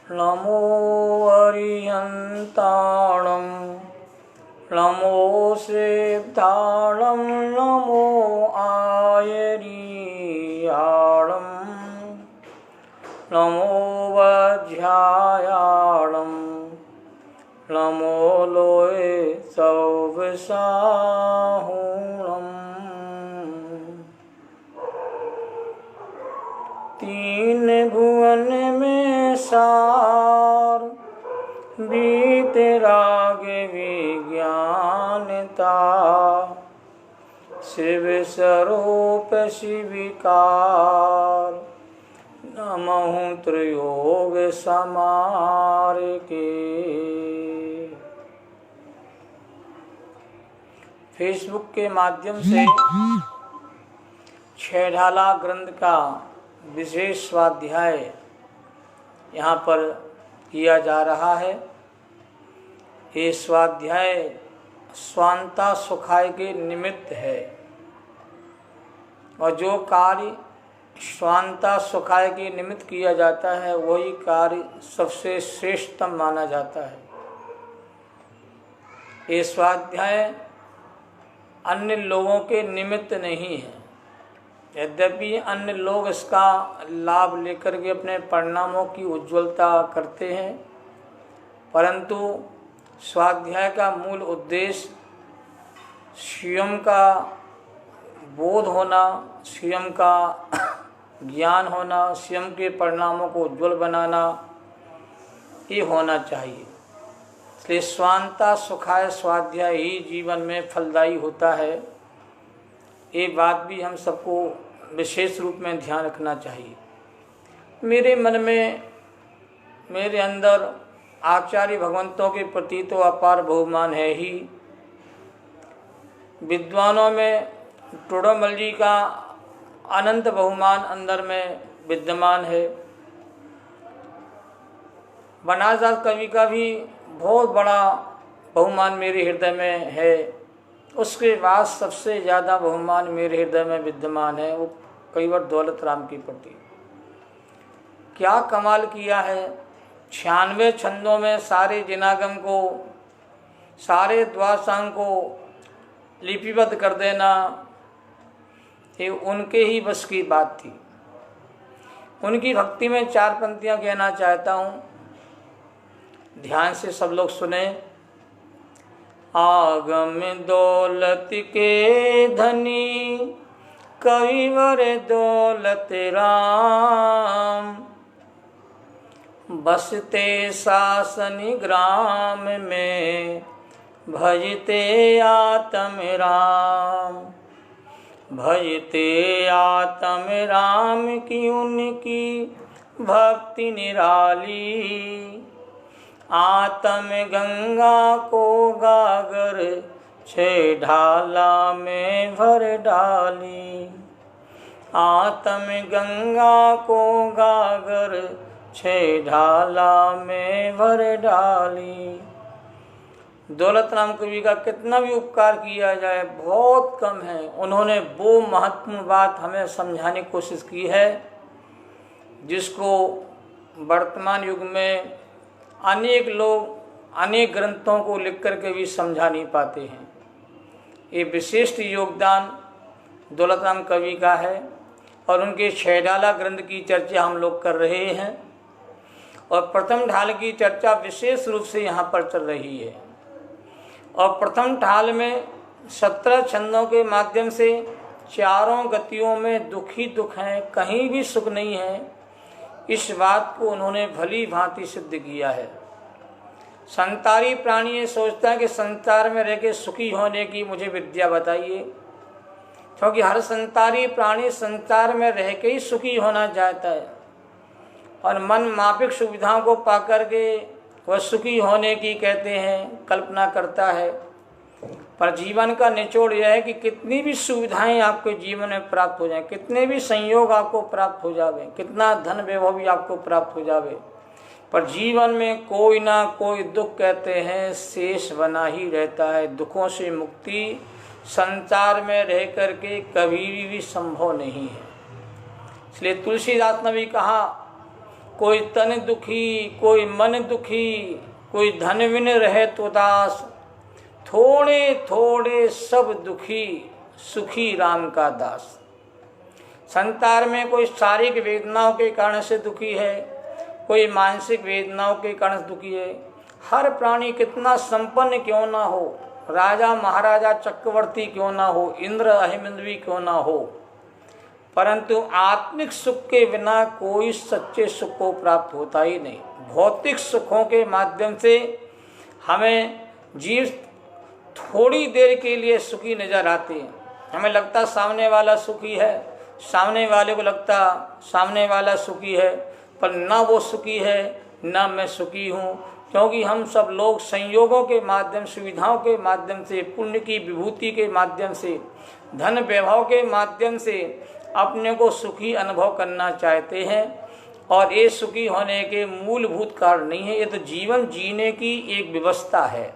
नमो अरिहन्ताणं नमो सिद्धाणं नमो आयर्याणं नमो वज्रायाणं नमो लोये सौवसाहुणम्। तीन भुवन में सार वीतराग विज्ञानता, शिव स्वरूप शिविकार नमः त्रियोग समार के। फेसबुक के माध्यम से छेढ़ाला ग्रंथ का विशेष स्वाध्याय यहाँ पर किया जा रहा है। ये स्वाध्याय स्वांता सुखाय के निमित्त है और जो कार्य स्वांता सुखाय के निमित्त किया जाता है वही कार्य सबसे श्रेष्ठतम माना जाता है। ये स्वाध्याय अन्य लोगों के निमित्त नहीं है, यद्यपि अन्य लोग इसका लाभ लेकर के अपने परिणामों की उज्ज्वलता करते हैं, परंतु स्वाध्याय का मूल उद्देश्य स्वयं का बोध होना, स्वयं का ज्ञान होना, स्वयं के परिणामों को उज्ज्वल बनाना, ये होना चाहिए। इसलिए स्वांता सुखाय स्वाध्याय ही जीवन में फलदायी होता है। ये बात भी हम सबको विशेष रूप में ध्यान रखना चाहिए। मेरे मन में, मेरे अंदर आचार्य भगवंतों के प्रति तो अपार बहुमान है ही। विद्वानों में टोडरमल जी का अनंत बहुमान अंदर में विद्यमान है। बनारस कवि का भी बहुत बड़ा बहुमान मेरे हृदय में है। उसके बाद सबसे ज़्यादा बहुमान मेरे हृदय में विद्यमान है वो कविवर दौलत राम के प्रति। क्या कमाल किया है! 96 छंदों में सारे जिनागम को, सारे द्वासांग को लिपिबद्ध कर देना, ये उनके ही बस की बात थी। उनकी भक्ति में 4 पंक्तियाँ कहना चाहता हूँ, ध्यान से सब लोग सुने। आगम दौलत के धनी कविवर दौलत राम, बसते शासन ग्राम में भजते आत्म राम। भजते आत्म राम की उनकी भक्ति निराली, आत्म गंगा को गागर छे ढाला में भर डाली। आत्म गंगा को गागर छे ढाला में भर डाली। दौलत राम कवि का कितना भी उपकार किया जाए बहुत कम है। उन्होंने वो महत्वपूर्ण बात हमें समझाने की कोशिश की है जिसको वर्तमान युग में अनेक लोग अनेक ग्रंथों को लिख कर के भी समझा नहीं पाते हैं। ये विशिष्ट योगदान दौलत राम कवि का है और उनके छेढ़ाला ग्रंथ की चर्चा हम लोग कर रहे हैं और प्रथम ढाल की चर्चा विशेष रूप से यहाँ पर चल रही है। और प्रथम ढाल में 17 छंदों के माध्यम से चारों गतियों में दुख ही दुख है, कहीं भी सुख नहीं है। इस बात को उन्होंने भली भांति सिद्ध किया है। संसारी प्राणी ये सोचता है कि संसार में रह के सुखी होने की मुझे विद्या बताइए, क्योंकि हर संसारी प्राणी संसार में रह के ही सुखी होना चाहता है और मन माफिक सुविधाओं को पाकर के वह सुखी होने की कहते हैं कल्पना करता है। पर जीवन का निचोड़ यह है कि कितनी भी सुविधाएं आपके जीवन में प्राप्त हो जाएं, कितने भी संयोग आपको प्राप्त हो जावे, कितना धन वैभव भी आपको प्राप्त हो जावे, पर जीवन में कोई ना कोई दुख कहते हैं शेष बना ही रहता है। दुखों से मुक्ति संसार में रह करके कभी भी संभव नहीं है। इसलिए तुलसीदास ने भी कहा कोई तन दुखी, कोई मन दुखी, कोई धन बिन रहे तो दास, थोड़े थोड़े सब दुखी, सुखी राम का दास। संसार में कोई शारीरिक वेदनाओं के कारण से दुखी है, कोई मानसिक वेदनाओं के कारण दुखी है। हर प्राणी कितना संपन्न क्यों ना हो, राजा महाराजा चक्रवर्ती क्यों ना हो, इंद्र अहिमंद्री क्यों ना हो, परंतु आत्मिक सुख के बिना कोई सच्चे सुख को प्राप्त होता ही नहीं। भौतिक सुखों के माध्यम से हमें जीव थोड़ी देर के लिए सुखी नजर आते हैं। हमें लगता सामने वाला सुखी है, सामने वाले को लगता सामने वाला सुखी है, पर ना वो सुखी है ना मैं सुखी हूँ, क्योंकि हम सब लोग संयोगों के माध्यम, सुविधाओं के माध्यम से, पुण्य की विभूति के माध्यम से, धन वैभव के माध्यम से अपने को सुखी अनुभव करना चाहते हैं। और ये सुखी होने के मूलभूत कारण नहीं है, ये तो जीवन जीने की एक व्यवस्था है।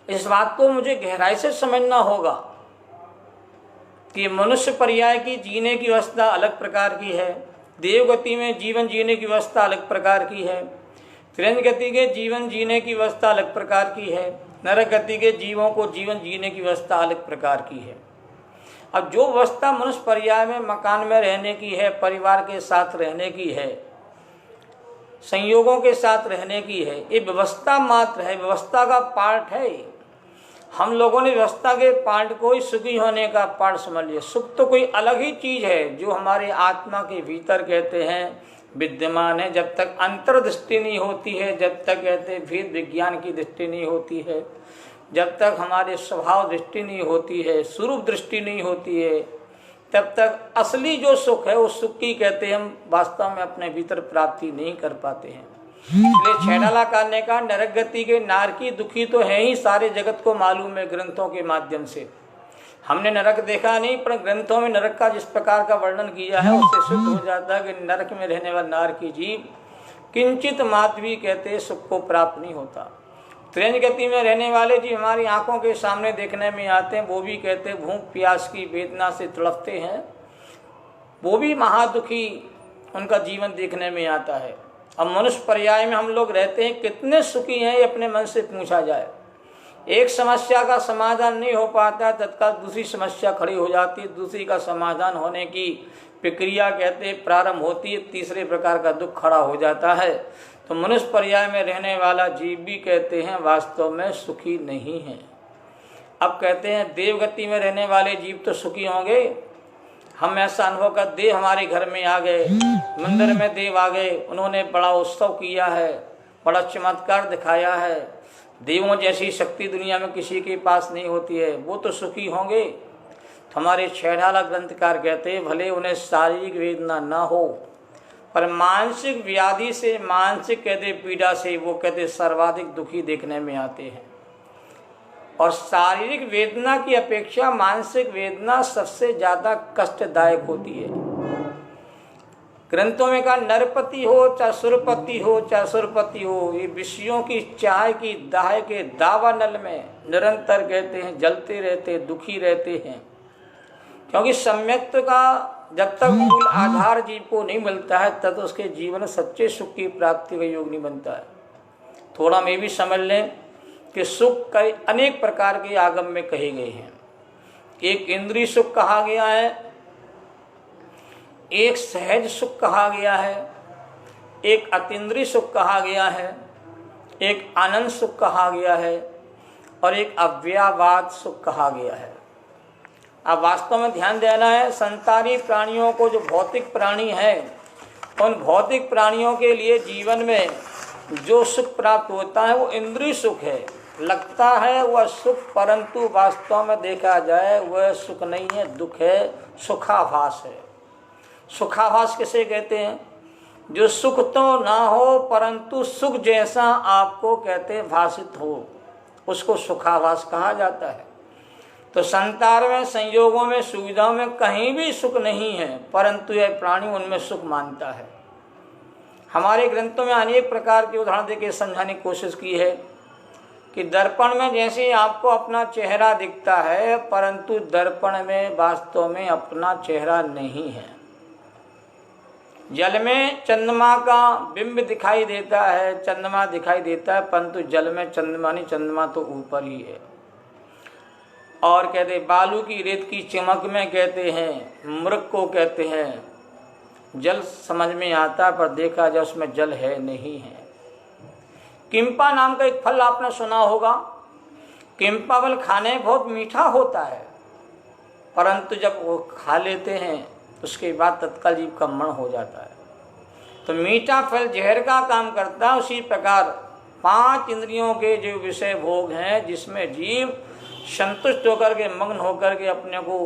इस बात को मुझे गहराई से समझना होगा कि मनुष्य पर्याय की जीने की व्यवस्था अलग प्रकार की है, देवगति में जीवन जीने की व्यवस्था अलग प्रकार की है, त्रिंज गति के जीवन जीने की व्यवस्था अलग प्रकार की है, नरक गति के जीवों को जीवन जीने की व्यवस्था अलग प्रकार की है। अब जो व्यवस्था मनुष्य पर्याय में मकान में रहने की है, परिवार के साथ रहने की है, संयोगों के साथ रहने की है, ये व्यवस्था मात्र है, व्यवस्था का पार्ट है। हम लोगों ने व्यवस्था के पार्ट को ही सुखी होने का पार्ट समझ लिया। सुख तो कोई अलग ही चीज है जो हमारे आत्मा के भीतर कहते हैं विद्यमान है। जब तक अंतर्दृष्टि नहीं होती है, जब तक कहते हैं भेद विज्ञान की दृष्टि नहीं होती है, जब तक हमारे स्वभाव दृष्टि नहीं होती है, स्वरूप दृष्टि नहीं होती है, तब तक असली जो सुख है उस सुख की कहते हैं हम वास्तव में अपने भीतर प्राप्ति नहीं कर पाते हैं। इसलिए छैडाला करने का नरक गति के नारकी दुखी तो है ही, सारे जगत को मालूम है ग्रंथों के माध्यम से। हमने नरक देखा नहीं, पर ग्रंथों में नरक का जिस प्रकार का वर्णन किया है उससे सिद्ध हो जाता है कि नरक में रहने वाला नारकी जीव किंचित मात्र भी कहते सुख को प्राप्त नहीं होता। त्रिंज गति में रहने वाले जी हमारी आंखों के सामने देखने में आते हैं, वो भी कहते भूख प्यास की वेदना से तड़पते हैं, वो भी महादुखी उनका जीवन देखने में आता है। अब मनुष्य पर्याय में हम लोग रहते हैं, कितने सुखी हैं ये अपने मन से पूछा जाए। एक समस्या का समाधान नहीं हो पाता, तत्काल दूसरी समस्या खड़ी हो जाती है, दूसरी का समाधान होने की प्रक्रिया कहते प्रारंभ होती है, तीसरे प्रकार का दुख खड़ा हो जाता है। तो मनुष्य पर्याय में रहने वाला जीव भी कहते हैं वास्तव में सुखी नहीं है। अब कहते हैं देवगति में रहने वाले जीव तो सुखी होंगे। हम ऐसा अनुभव कर, देव हमारे घर में आ गए, मंदिर में देव आ गए, उन्होंने बड़ा उत्सव किया है, बड़ा चमत्कार दिखाया है, देवों जैसी शक्ति दुनिया में किसी के पास नहीं होती है, वो तो सुखी होंगे। तो हमारे छैडाला ग्रंथकार कहते हैं भले उन्हें शारीरिक वेदना ना हो, पर मानसिक व्याधि से, मानसिक कहते पीड़ा से वो कहते सर्वाधिक दुखी देखने में आते हैं। और शारीरिक वेदना की अपेक्षा मानसिक वेदना सबसे ज्यादा कष्टदायक होती है। ग्रंथों में कहा नरपति हो चाहे सुरपति हो चाहे सुरपति हो, ये विषयों की चाय की दाह के दावानल में निरंतर कहते हैं जलते रहते, दुखी रहते हैं। क्योंकि सम्यक्त का जब तक मूल आधार जीव को नहीं मिलता है तब उसके जीवन सच्चे सुख की प्राप्ति का योग नहीं बनता है। थोड़ा मैं भी समझ लें कि सुख कई अनेक प्रकार के आगम में कहे गए हैं। एक इंद्रिय सुख कहा गया है, एक सहज सुख कहा गया है, एक अतीन्द्रिय सुख कहा गया है, एक आनंद सुख कहा गया है और एक अव्ययवाद सुख कहा गया है। अब वास्तव में ध्यान देना है, संसारी प्राणियों को जो भौतिक प्राणी हैं उन भौतिक प्राणियों के लिए जीवन में जो सुख प्राप्त होता है वो इंद्रिय सुख है। लगता है वह सुख, परंतु वास्तव में देखा जाए वह सुख नहीं है, दुख है, सुखाभास है। सुखाभास किसे कहते हैं? जो सुख तो ना हो परंतु सुख जैसा आपको कहते हैं भाषित हो, उसको सुखाभास कहा जाता है। तो संसार में, संयोगों में, सुविधाओं में कहीं भी सुख नहीं है, परंतु यह प्राणी उनमें सुख मानता है। हमारे ग्रंथों में अनेक प्रकार के उदाहरण देकर समझाने की कोशिश की है कि दर्पण में जैसे आपको अपना चेहरा दिखता है, परंतु दर्पण में वास्तव में अपना चेहरा नहीं है। जल में चंद्रमा का बिंब दिखाई देता है, चंद्रमा दिखाई देता है, परंतु जल में चंद्रमा नहीं, चंद्रमा तो ऊपर ही है। और कहते बालू की रेत की चमक में कहते हैं मृग को कहते हैं जल समझ में आता है, पर देखा जाए उसमें जल है नहीं है। किम्पा नाम का एक फल आपने सुना होगा। किम्पा फल खाने में बहुत मीठा होता है, परंतु जब वो खा लेते हैं उसके बाद तत्काल जीव का मरण हो जाता है। तो मीठा फल जहर का काम करता है, उसी प्रकार 5 इंद्रियों के जो विषय भोग हैं जिसमें जीव संतुष्ट होकर के मग्न होकर के अपने को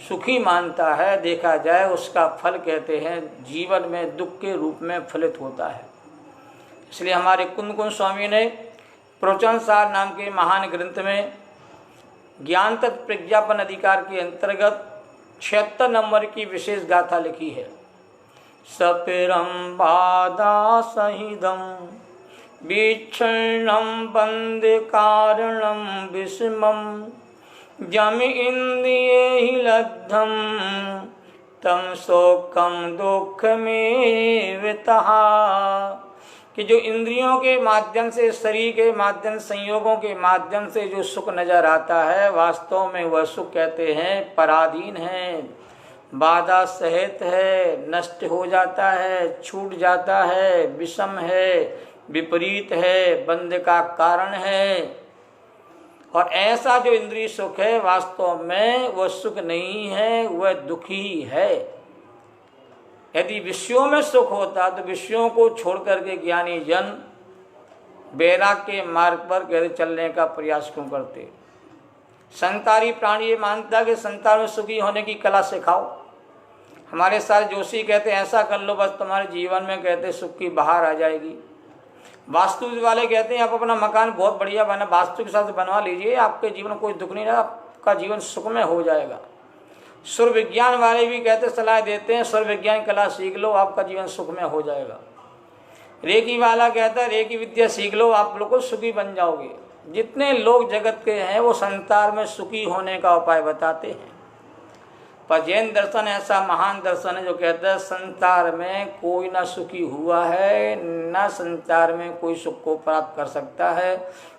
सुखी मानता है, देखा जाए उसका फल कहते हैं जीवन में दुख के रूप में फलित होता है। इसलिए हमारे कुंद कुंज स्वामी ने प्रवचन सार नाम के महान ग्रंथ में ज्ञान तत्व प्रज्ञापन अधिकार के अंतर्गत 76 नंबर की विशेष गाथा लिखी है। सपिरम बाधा सहिदम विच्छिन्नं बंदे कारणं विषमं जम इंद्रिये लब्धम तम शोकम दुख में वितहा। कि जो इंद्रियों के माध्यम से, शरीर के माध्यम, संयोगों के माध्यम से जो सुख नजर आता है, वास्तव में वह सुख कहते हैं पराधीन है, बाधा सहित है, नष्ट हो जाता है, छूट जाता है, विषम है, विपरीत है, बंध का कारण है। और ऐसा जो इंद्रिय सुख है वास्तव में वह सुख नहीं है, वह दुखी है। यदि विषयों में सुख होता तो विषयों को छोड़ करके ज्ञानी जन वैराग के मार्ग पर कहते चलने का प्रयास क्यों करते। संसारी प्राणी ये मानता कि संसार में सुखी होने की कला सिखाओ। हमारे सारे जोशी कहते ऐसा कर लो बस तुम्हारे जीवन में कहते सुख की बहार आ जाएगी। वास्तु वाले कहते हैं आप अपना मकान बहुत बढ़िया बना, वास्तु के साथ बनवा लीजिए, आपके जीवन में कोई दुख नहीं रहा, आपका जीवन सुखमय हो जाएगा। सुर विज्ञान वाले भी कहते सलाह देते हैं सुर विज्ञान कला सीख लो, आपका जीवन सुखमय हो जाएगा। रेकी वाला कहता है रेकी विद्या सीख लो, आप बिल्कुल सुखी बन जाओगे। जितने लोग जगत के हैं वो संसार में सुखी होने का उपाय बताते हैं, पर जैन दर्शन ऐसा महान दर्शन है जो कहता है संसार में कोई ना सुखी हुआ है, न संसार में कोई सुख को प्राप्त कर सकता है।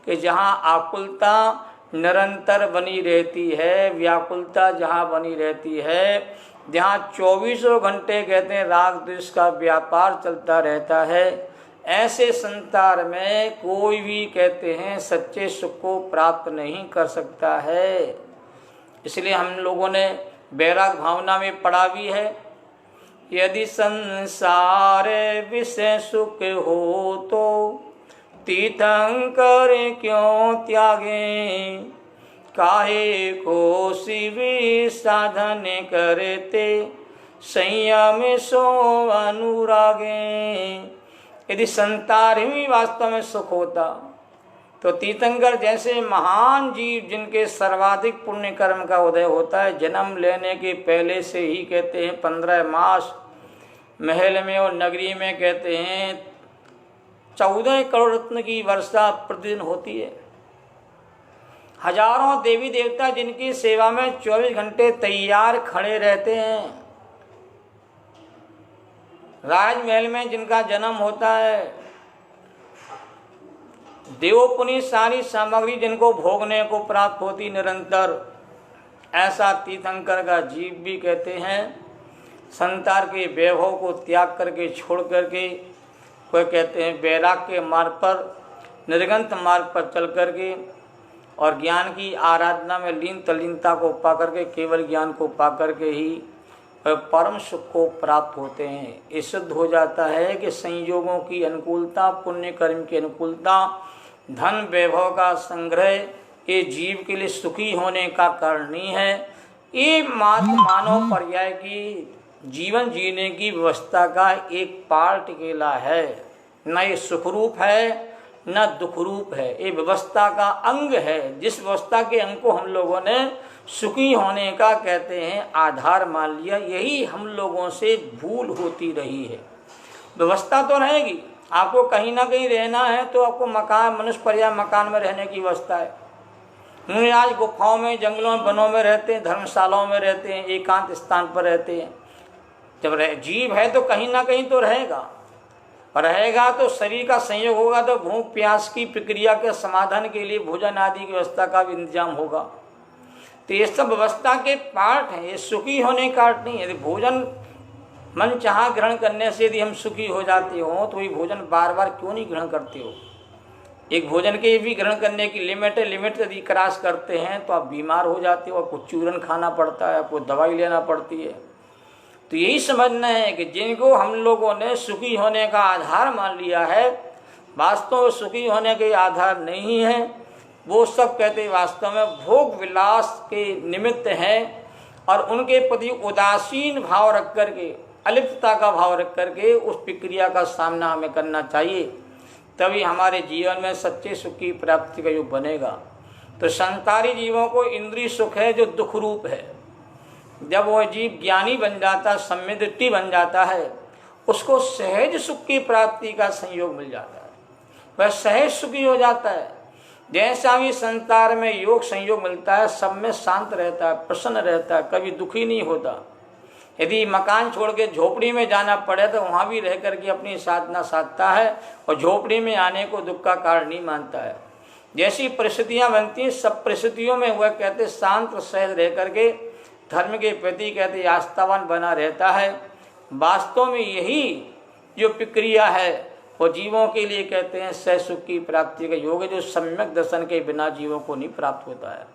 कि जहाँ आकुलता निरंतर बनी रहती है, व्याकुलता जहाँ बनी रहती है, जहाँ 24 घंटे कहते हैं राग द्वेष का व्यापार चलता रहता है, ऐसे संसार में कोई भी कहते हैं सच्चे सुख को प्राप्त नहीं कर सकता है। इसलिए हम लोगों ने वैराग भावना में पढ़ा भी है, यदि संसार विषय सुख हो तो तीर्थंकर क्यों त्यागे, काहे को शिव साधन करते संयम सो अनुरागे। यदि संसार ही वास्तव में सुख होता तो तीर्थंकर जैसे महान जीव जिनके सर्वाधिक पुण्य कर्म का उदय होता है, जन्म लेने के पहले से ही कहते हैं 15 मास महल में और नगरी में कहते हैं 14 करोड़ रत्न की वर्षा प्रतिदिन होती है। हजारों देवी देवता जिनकी सेवा में 24 घंटे तैयार खड़े रहते हैं। राजमहल में जिनका जन्म होता है, देवोपुनी सारी सामग्री जिनको भोगने को प्राप्त होती निरंतर, ऐसा तीर्थंकर का जीव भी कहते हैं संसार के वैभव को त्याग करके छोड़ करके कोई कहते हैं वैराग के मार्ग पर, निर्गंत मार्ग पर चल करके और ज्ञान की आराधना में लीन तल्लीनता को पा करके, केवल ज्ञान को पा करके ही वह परम सुख को प्राप्त होते हैं। ये सिद्ध हो जाता है कि संयोगों की अनुकूलता, पुण्य कर्म की अनुकूलता, धन वैभव का संग्रह ये जीव के लिए सुखी होने का कारण नहीं है। ये मात्र मानव पर्याय की जीवन जीने की व्यवस्था का एक पार्ट केला है, न ये सुखरूप है न दुख रूप है, ये व्यवस्था का अंग है। जिस व्यवस्था के अंग को हम लोगों ने सुखी होने का कहते हैं आधार मान लिया, यही हम लोगों से भूल होती रही है। व्यवस्था तो रहेगी, आपको कहीं ना कहीं रहना है तो आपको मकान, मनुष्य पर्याय मकान में रहने की व्यवस्था है। मुनि आज गुफाओं में, जंगलों में, वनों में रहते हैं, धर्मशालाओं में रहते हैं, एकांत स्थान पर रहते हैं। जब जीव है तो कहीं ना कहीं तो रहेगा तो शरीर का संयोग होगा, तो भूख प्यास की प्रक्रिया के समाधान के लिए भोजन आदि की व्यवस्था का भी इंतजाम होगा। तो ये सब व्यवस्था के पार्ट हैं, ये सुखी होने का अर्थ नहीं है। यदि भोजन मन चाह ग्रहण करने से यदि हम सुखी हो जाते हो तो वही भोजन बार बार क्यों नहीं ग्रहण करते हो? एक भोजन के भी ग्रहण करने की लिमिट है, लिमिट यदि क्रॉस करते हैं तो आप बीमार हो जाते हो, आपको चूरन खाना पड़ता है, आपको दवाई लेना पड़ती है। तो यही समझना है कि जिनको हम लोगों ने सुखी होने का आधार मान लिया है, वास्तव में सुखी होने के आधार नहीं है। वो सब कहते वास्तव में भोग विलास के निमित्त हैं और उनके प्रति उदासीन भाव रख करके, अलिप्तता का भाव रख करके उस प्रक्रिया का सामना हमें करना चाहिए, तभी हमारे जीवन में सच्चे सुख की प्राप्ति का योग बनेगा। तो संसारी जीवों को इंद्रिय सुख है जो दुख रूप है। जब वह जीव ज्ञानी बन जाता है, सम्यदृष्टि बन जाता है, उसको सहज सुख की प्राप्ति का संयोग मिल जाता है, वह सहज सुखी हो जाता है। जैसा भी संसार में योग संयोग मिलता है, सब में शांत रहता है, प्रसन्न रहता है, कभी दुखी नहीं होता। यदि मकान छोड़ के झोपड़ी में जाना पड़े तो वहाँ भी रह करके अपनी साधना साधता है और झोपड़ी में आने को दुख का कारण नहीं मानता है। जैसी परिस्थितियाँ बनती हैं, सब परिस्थितियों में वह कहते शांत सहज रह करके धर्म के प्रति कहते आस्थावान बना रहता है। वास्तव में यही जो प्रक्रिया है वो जीवों के लिए कहते हैं सह सुख की प्राप्ति का योग है, जो सम्यक दर्शन के बिना जीवों को नहीं प्राप्त होता है।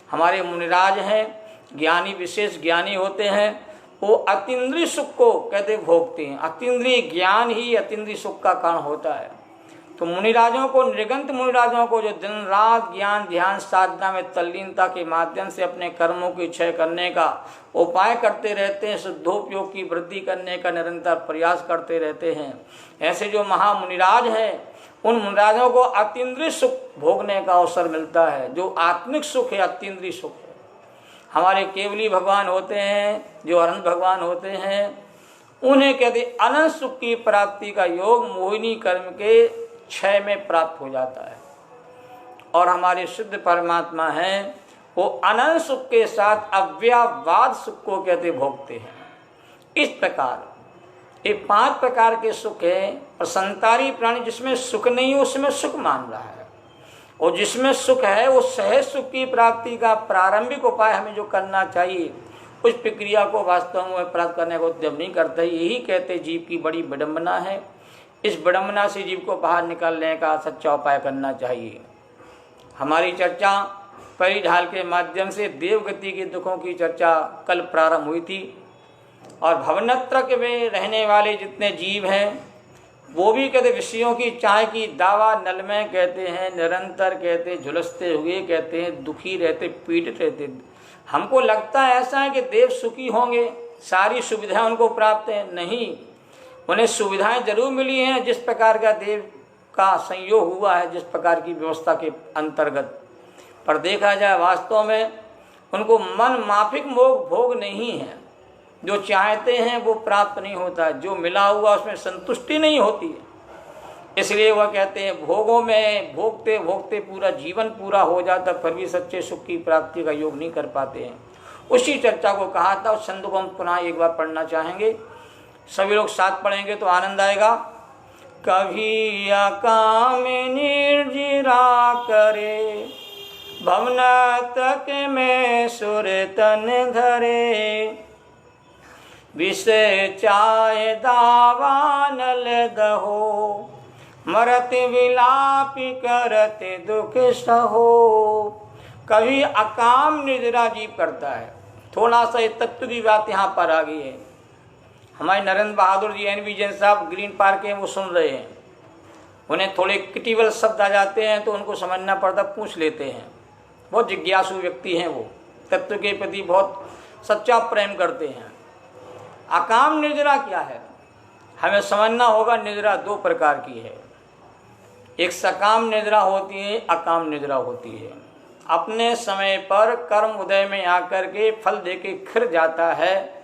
हमारे मुनिराज हैं, ज्ञानी, विशेष ज्ञानी होते हैं, वो अतीन्द्रिय सुख को कहते भोगते हैं। अतीन्द्रिय ज्ञान ही अतीन्द्रिय सुख का कारण होता है। तो मुनिराजों को, निर्गंत मुनिराजों को जो दिन रात ज्ञान ध्यान साधना में तल्लीनता के माध्यम से अपने कर्मों की क्षय करने का उपाय करते रहते हैं, शुद्धोपयोग की वृद्धि करने का निरंतर प्रयास करते रहते हैं, ऐसे जो महामुनिराज हैं, उन मुनिराजों को अतीन्द्रिय सुख भोगने का अवसर मिलता है। जो आत्मिक सुख है, अतीन्द्रिय सुख है। हमारे केवली भगवान होते हैं, जो अनंत भगवान होते हैं, उन्हें कहते अनंत सुख की प्राप्ति का योग मोहिनी कर्म के क्षय में प्राप्त हो जाता है। और हमारे शुद्ध परमात्मा हैं, वो अनंत सुख के साथ अव्ययवाद सुख को कहते भोगते हैं। इस प्रकार ये 5 प्रकार के सुख है। और संसारी प्राणी जिसमें सुख नहीं है उसमें सुख मान रहा है, और जिसमें सुख है वो सहज सुख की प्राप्ति का प्रारंभिक उपाय हमें जो करना चाहिए, उस प्रक्रिया को वास्तव में प्राप्त करने का उद्यम नहीं करते। यही कहते जीव की बड़ी विडंबना है। इस विडंबना से जीव को बाहर निकालने का सच्चा उपाय करना चाहिए। हमारी चर्चा परिढाल के माध्यम से देवगति के दुखों की चर्चा कल प्रारंभ हुई थी, और भवनत्रक में रहने वाले जितने जीव हैं वो भी कहते विषयों की चाय की दावा नल में कहते हैं निरंतर कहते झुलसते हुए कहते हैं दुखी रहते, पीड़ित रहते। हमको लगता है ऐसा है कि देव सुखी होंगे, सारी सुविधाएं उनको प्राप्त है। नहीं, उन्हें सुविधाएं जरूर मिली हैं जिस प्रकार का देव का संयोग हुआ है, जिस प्रकार की व्यवस्था के अंतर्गत, पर देखा जाए वास्तव में उनको मन माफिक भोग नहीं है। जो चाहते हैं वो प्राप्त नहीं होता है, जो मिला हुआ उसमें संतुष्टि नहीं होती है। इसलिए वह कहते हैं भोगों में भोगते भोगते पूरा जीवन पूरा हो जाता, फिर भी सच्चे सुख की प्राप्ति का योग नहीं कर पाते हैं। उसी चर्चा को कहा था, उस छंद को हम पुनः एक बार पढ़ना चाहेंगे। सभी लोग साथ पढ़ेंगे तो आनंद आएगा। कभी अकाम निर्जरा करे, भवन तक में सुर तन धरे, विषय चाय दावानल दहो, मरत विलाप करत दुख सहो। कभी अकाम निद्रा जीव करता है। थोड़ा सा तत्व की बात यहाँ पर आ गई है। हमारे नरेंद्र बहादुर जी NV जैन साहब ग्रीन पार्क के वो सुन रहे हैं, उन्हें थोड़े क्रिटिकल शब्द आ जाते हैं तो उनको समझना पड़ता, पूछ लेते हैं। बहुत जिज्ञासु व्यक्ति हैं, वो तत्व के प्रति बहुत सच्चा प्रेम करते हैं। अकाम निद्रा क्या है हमें समझना होगा। निद्रा 2 प्रकार की है, एक सकाम निद्रा होती है, अकाम निद्रा होती है। अपने समय पर कर्म उदय में आकर के फल देके खिर जाता है,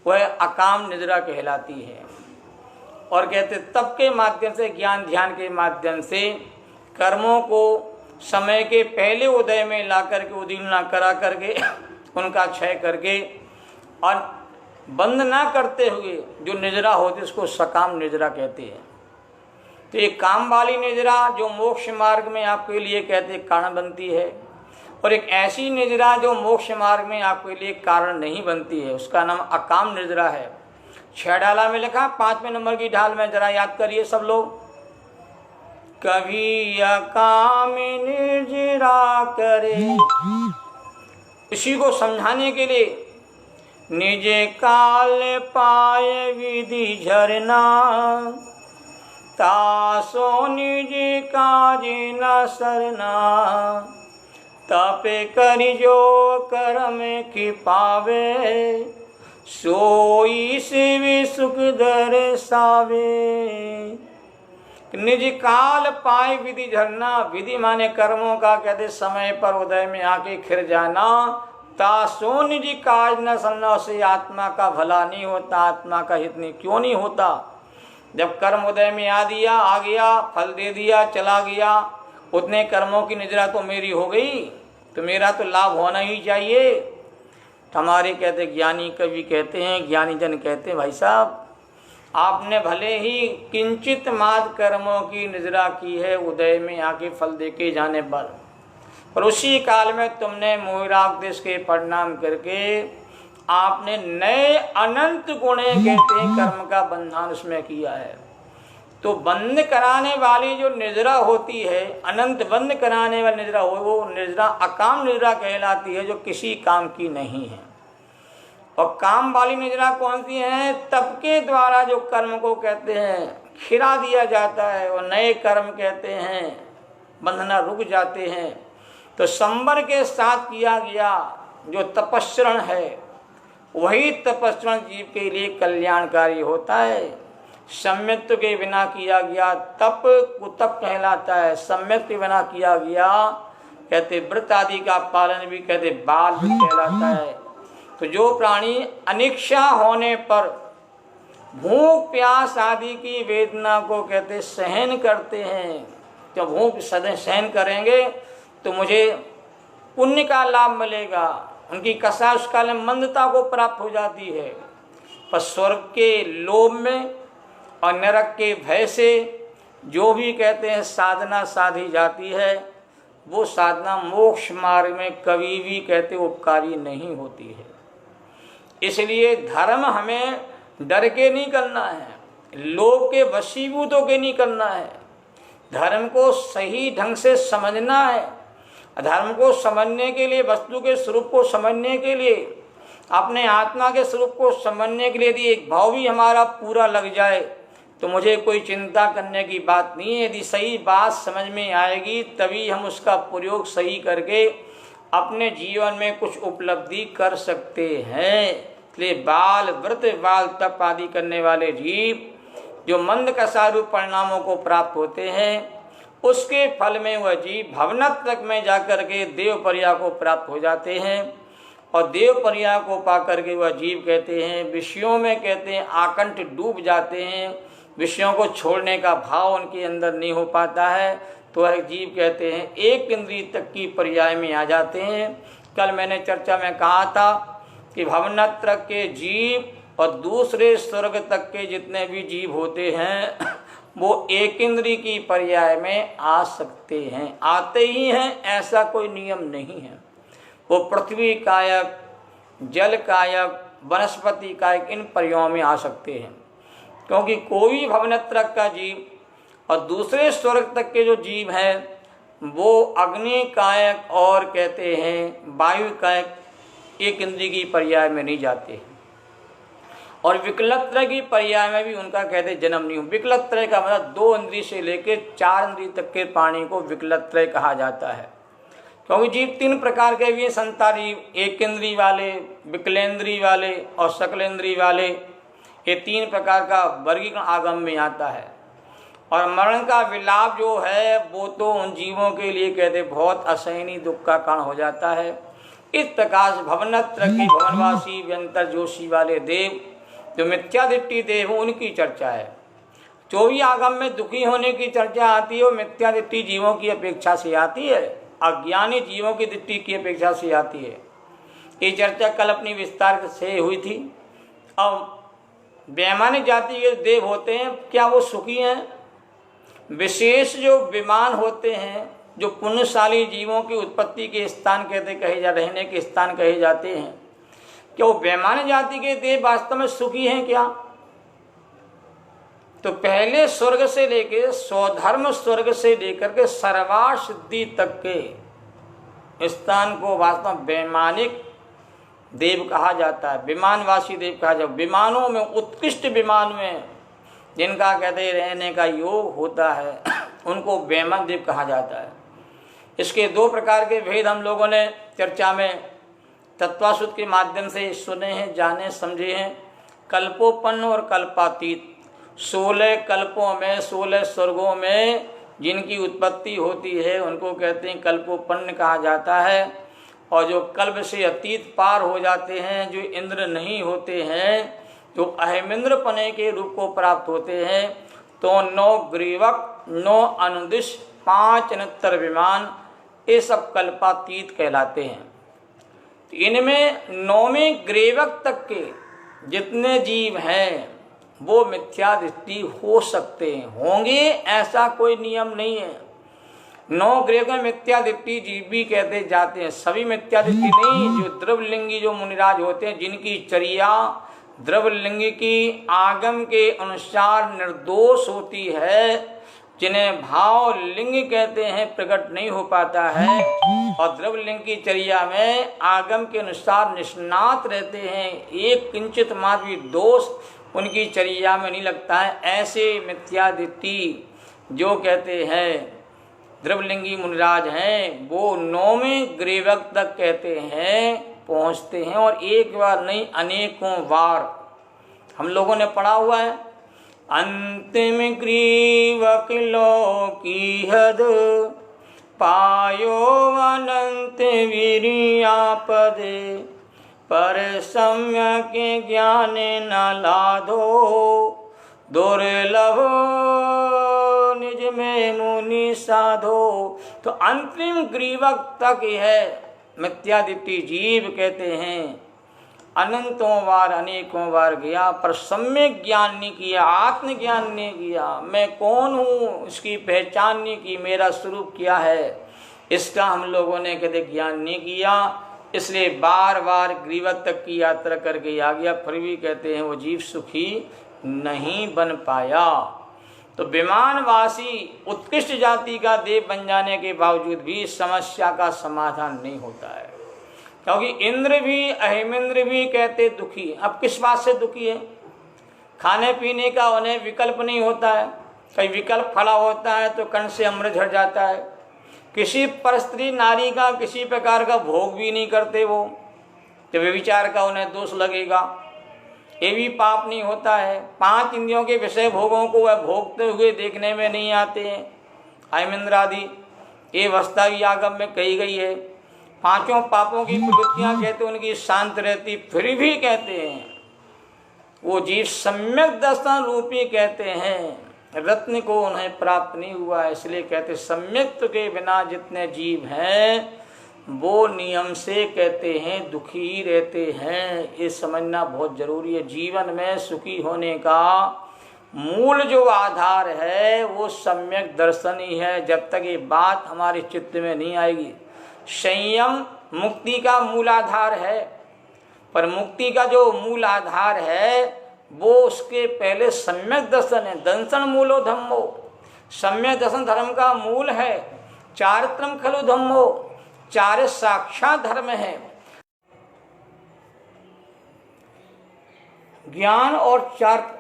वह अकाम निद्रा कहलाती है। और कहते तप के माध्यम से, ज्ञान ध्यान के माध्यम से कर्मों को समय के पहले उदय में ला करके उदीलना करा करके उनका क्षय करके और बंद ना करते हुए जो निद्रा होती है उसको सकाम निद्रा कहते हैं। तो एक काम वाली निद्रा जो मोक्ष मार्ग में आपके लिए कहते कारण बनती है, और एक ऐसी निद्रा जो मोक्ष मार्ग में आपके लिए कारण नहीं बनती है, उसका नाम अकाम निद्रा है। 6 डाला में लिखा, 5वें नंबर की ढाल में जरा याद करिए सब लोग। कभी अकाम निद्रा करे, इसी को समझाने के लिए निज काल पाए विधि झरना, तासो निज काज न सरना, तपे करि जो कर्म की पावे, सोई शिव सुख दर्शावे। निज काल पाए विधि झरना, विधि माने कर्मों का कहते समय पर उदय में आके खिर जाना। तासो निज काज न सरना, से आत्मा का भला नहीं होता, आत्मा का हित नहीं। क्यों नहीं होता? जब कर्म उदय में आ गया, फल दे दिया, चला गया, उतने कर्मों की निद्रा तो मेरी हो गई, तो मेरा तो लाभ होना ही चाहिए। हमारे कहते ज्ञानी कवि कहते हैं, ज्ञानी जन कहते हैं, भाई साहब आपने भले ही किंचित मात्र कर्मों की निद्रा की है उदय में आके फल देके जाने पर उसी काल में तुमने मोहिरागदेश के परिणाम करके आपने नए अनंत गुणे कहते हैं कर्म का बंधन उसमें किया है। तो बंद कराने वाली जो निद्रा होती है, अनंत बंद कराने वाली निद्रा हो, वो निद्रा अकाम निद्रा कहलाती है, जो किसी काम की नहीं है। और काम वाली निद्रा कौन सी है? तप के द्वारा जो कर्म को कहते हैं खिरा दिया जाता है, और नए कर्म कहते हैं बंधना रुक जाते हैं। तो संवर के साथ किया गया जो तपस्रण है, वही तपस्रण जीव के लिए कल्याणकारी होता है। सम्यत्व के बिना किया गया तप कुतप कहलाता है। सम्यक के बिना किया गया कहते व्रत आदि का पालन भी कहते बाल कहलाता है। तो जो प्राणी अनिच्छा होने पर भूख प्यास आदि की वेदना को कहते सहन करते हैं, तो भूख सहन करेंगे तो मुझे पुण्य का लाभ मिलेगा, उनकी कसा उस काल में मंदता को प्राप्त हो जाती है। पर स्वर्ग के लोभ में और नरक के भय से जो भी कहते हैं साधना साधी जाती है, वो साधना मोक्ष मार्ग में कभी भी कहते उपकारी नहीं होती है। इसलिए धर्म हमें डर के नहीं करना है, लोभ के वशीभूत होकर नहीं करना है। धर्म को सही ढंग से समझना है। धर्म को समझने के लिए, वस्तु के स्वरूप को समझने के लिए, अपने आत्मा के स्वरूप को समझने के लिए यदि एक भाव भी हमारा पूरा लग जाए तो मुझे कोई चिंता करने की बात नहीं है। यदि सही बात समझ में आएगी तभी हम उसका प्रयोग सही करके अपने जीवन में कुछ उपलब्धि कर सकते हैं। इसलिए बाल व्रत बाल तप आदि करने वाले जीव जो मंद कसारूप परिणामों को प्राप्त होते हैं, उसके फल में वह जीव भवनत्रक में जाकर के देवपर्या को प्राप्त हो जाते हैं। और देवपर्या को पा करके वह जीव कहते हैं विषयों में कहते हैं आकंठ डूब जाते हैं। विषयों को छोड़ने का भाव उनके अंदर नहीं हो पाता है, तो वह जीव कहते हैं एक इंद्रिय तक की पर्याय में आ जाते हैं। कल मैंने चर्चा में कहा था कि भवनत्रक के जीव और दूसरे स्वर्ग तक के जितने भी जीव होते हैं वो एक इंद्रिय की पर्याय में आ सकते हैं, आते ही हैं, ऐसा कोई नियम नहीं है। वो पृथ्वी कायक, जल कायक, वनस्पति कायक इन पर्यायों में आ सकते हैं। क्योंकि कोई भवनत्रक का जीव और दूसरे स्वर्ग तक के जो जीव हैं वो अग्नि कायक और कहते हैं वायु कायक एक इंद्रिय की पर्याय में नहीं जाते हैं। और विकलत्रय की पर्याय में भी उनका कहते जन्म नहीं हो। विकलत्रय का मतलब 2 इंद्रिय से लेकर 4 इंद्रिय तक के प्राणी को विकलत्रय कहा जाता है। क्योंकि जीव 3 प्रकार के भी हैं संसारी, एक इंद्रिय वाले, विकलेंद्रिय वाले और सकलेंद्रिय वाले। ये 3 प्रकार का वर्गीकरण आगम में आता है। और मरण का विलाप जो है वो तो उन जीवों के लिए कहते बहुत असहनीय दुख का कारण हो जाता है। इस प्रकार से भवनत्रक की भवनवासी व्यंतर जोशी वाले देव जो मिथ्यादृष्टि देव उनकी चर्चा है। जो भी आगम में दुखी होने की चर्चा आती है वो मिथ्यादृष्टि जीवों की अपेक्षा से आती है, अज्ञानी जीवों की दृष्टि की अपेक्षा से आती है। ये चर्चा कल अपनी विस्तार से हुई थी। अब वैमानिक जाति के देव होते हैं, क्या वो सुखी हैं? विशेष जो विमान होते हैं, जो पुण्यशाली जीवों की उत्पत्ति के स्थान रहने के स्थान कहे जाते हैं, क्या वो वैमानिक जाति के देव वास्तव में सुखी हैं क्या? तो पहले स्वर्ग से लेकर स्वधर्म स्वर्ग से लेकर के सर्वा सिद्धि तक के स्थान को वास्तव में वैमानिक देव कहा जाता है, विमानवासी देव कहा जाता है। विमानों में उत्कृष्ट विमान में जिनका कहते रहने का योग होता है उनको वैमान देव कहा जाता है। इसके दो प्रकार के भेद हम लोगों ने चर्चा में तत्वासुद के माध्यम से सुने हैं, जाने समझे हैं। कल्पोपन्न और कल्पातीत, 16 कल्पों में 16 स्वर्गों में जिनकी उत्पत्ति होती है उनको कहते हैं कल्पोपन्न कहा जाता है। और जो कल्प से अतीत पार हो जाते हैं, जो इंद्र नहीं होते हैं, जो अहमिंद्र पने के रूप को प्राप्त होते हैं, तो 9 ग्रीवक, 9 अनुदिश, 5 अनंतर विमान, ये सब कल्पातीत कहलाते हैं। तो इनमें 9वें ग्रीवक तक के जितने जीव हैं वो मिथ्या दृष्टि हो सकते हैं, होंगे ऐसा कोई नियम नहीं है। 9 ग्रीवक में मिथ्या दृष्टि जीव भी कहते जाते हैं, सभी मिथ्या दृष्टि नहीं। जो द्रव्यलिंगी जो मुनिराज होते हैं, जिनकी चर्या द्रव्यलिंग की आगम के अनुसार निर्दोष होती है, जिन्हें भाव लिंग कहते हैं, प्रकट नहीं हो पाता है, और द्रव्यलिंग की चर्या में आगम के अनुसार निष्णात रहते हैं, एक किंचित मात्र भी दोष उनकी चर्या में नहीं लगता है, ऐसे मिथ्या दृष्टि जो कहते हैं द्रव्यलिंगी मुनिराज हैं, वो 9वें ग्रीवक तक कहते हैं पहुंचते हैं। और एक बार नहीं, अनेकों बार हम लोगों ने पढ़ा हुआ है। अंतिम ग्रीवक लोकी हद पायो अनंत वीर्यापद, पर सम्यक ज्ञान न लाधो, दुर्लभ निज में मुनि साधो। तो अंतिम ग्रीवक तक है मिथ्यादृष्टि जीव कहते हैं अनंतों बार अनेकों बार गया, पर सम्यक ज्ञान नहीं किया, आत्मज्ञान नहीं किया, मैं कौन हूँ इसकी पहचान नहीं की, मेरा स्वरूप क्या है, इसका हम लोगों ने कभी ज्ञान नहीं किया। इसलिए बार बार ग्रीवक तक की यात्रा करके आ गया, फिर भी कहते हैं वो जीव सुखी नहीं बन पाया। तो विमानवासी उत्कृष्ट जाति का देव बन जाने के बावजूद भी इस समस्या का समाधान नहीं होता है, क्योंकि इंद्र भी अहिमिंद्र भी कहते दुखी। अब किस बात से दुखी है? खाने पीने का उन्हें विकल्प नहीं होता है, कहीं विकल्प फला होता है तो कण से अमृत झड़ जाता है। किसी पर स्त्री नारी का किसी प्रकार का भोग भी नहीं करते वो, तो व्यभिचार का उन्हें दोष लगेगा, ये भी पाप नहीं होता है। 5 इंद्रियों के विषय भोगों को वह भोगते हुए देखने में नहीं आते हैं, अहिमिंद्र आदि, ये अवस्था भी आगम में कही गई है। 5 पापों की प्रवृत्तियां कहते उनकी शांत रहती, फिर भी कहते हैं वो जीव सम्यक दर्शन रूपी कहते हैं रत्न को उन्हें प्राप्त नहीं हुआ है। इसलिए कहते सम्यक के बिना जितने जीव हैं वो नियम से कहते हैं दुखी ही रहते हैं। ये समझना बहुत जरूरी है। जीवन में सुखी होने का मूल जो आधार है वो सम्यक दर्शन ही है। जब तक ये बात हमारे चित्त में नहीं आएगी, संयम मुक्ति का मूल आधार है, पर मुक्ति का जो मूल आधार है वो उसके पहले सम्यक दर्शन है। दर्शन मूलो धम्मो, सम्यक दर्शन धर्म का मूल है। चारित्रम खलु धम्मो, चार साक्षात धर्म है। ज्ञान और चार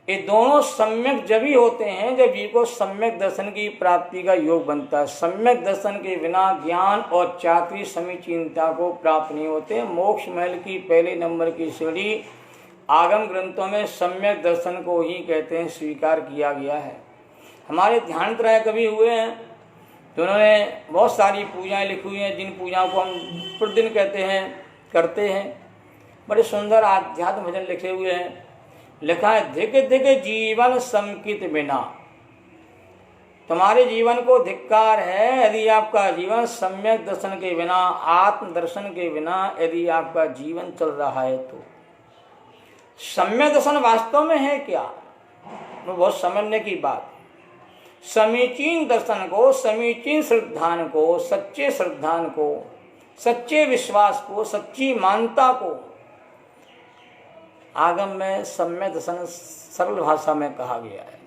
ये दोनों सम्यक जब ही होते हैं जब जीव को सम्यक दर्शन की प्राप्ति का योग बनता है। सम्यक दर्शन के बिना ज्ञान और चातुर्य समीचीनता को प्राप्त नहीं होते। मोक्ष महल की पहले नंबर की सीढ़ी आगम ग्रंथों में सम्यक दर्शन को ही कहते हैं स्वीकार किया गया है। हमारे ध्यान त्रय कवि हुए हैं तो उन्होंने बहुत सारी पूजाएं लिखी हुई हैं, जिन पूजाओं को हम प्रतिदिन कहते हैं करते हैं। बड़े सुंदर आध्यात्म भजन लिखे हुए हैं। लिखा है धिक धिक जीवन समकित बिना, तुम्हारे जीवन को धिक्कार है यदि आपका जीवन सम्यक दर्शन के बिना, आत्म दर्शन के बिना यदि आपका जीवन चल रहा है तो। सम्यक दर्शन वास्तव में है क्या, वो बहुत समझने की बात। समीचीन दर्शन को, समीचीन श्रद्धान को, सच्चे श्रद्धान को, सच्चे विश्वास को, सच्ची मानता को आगम में सम्यक दर्शन सरल भाषा में कहा गया है।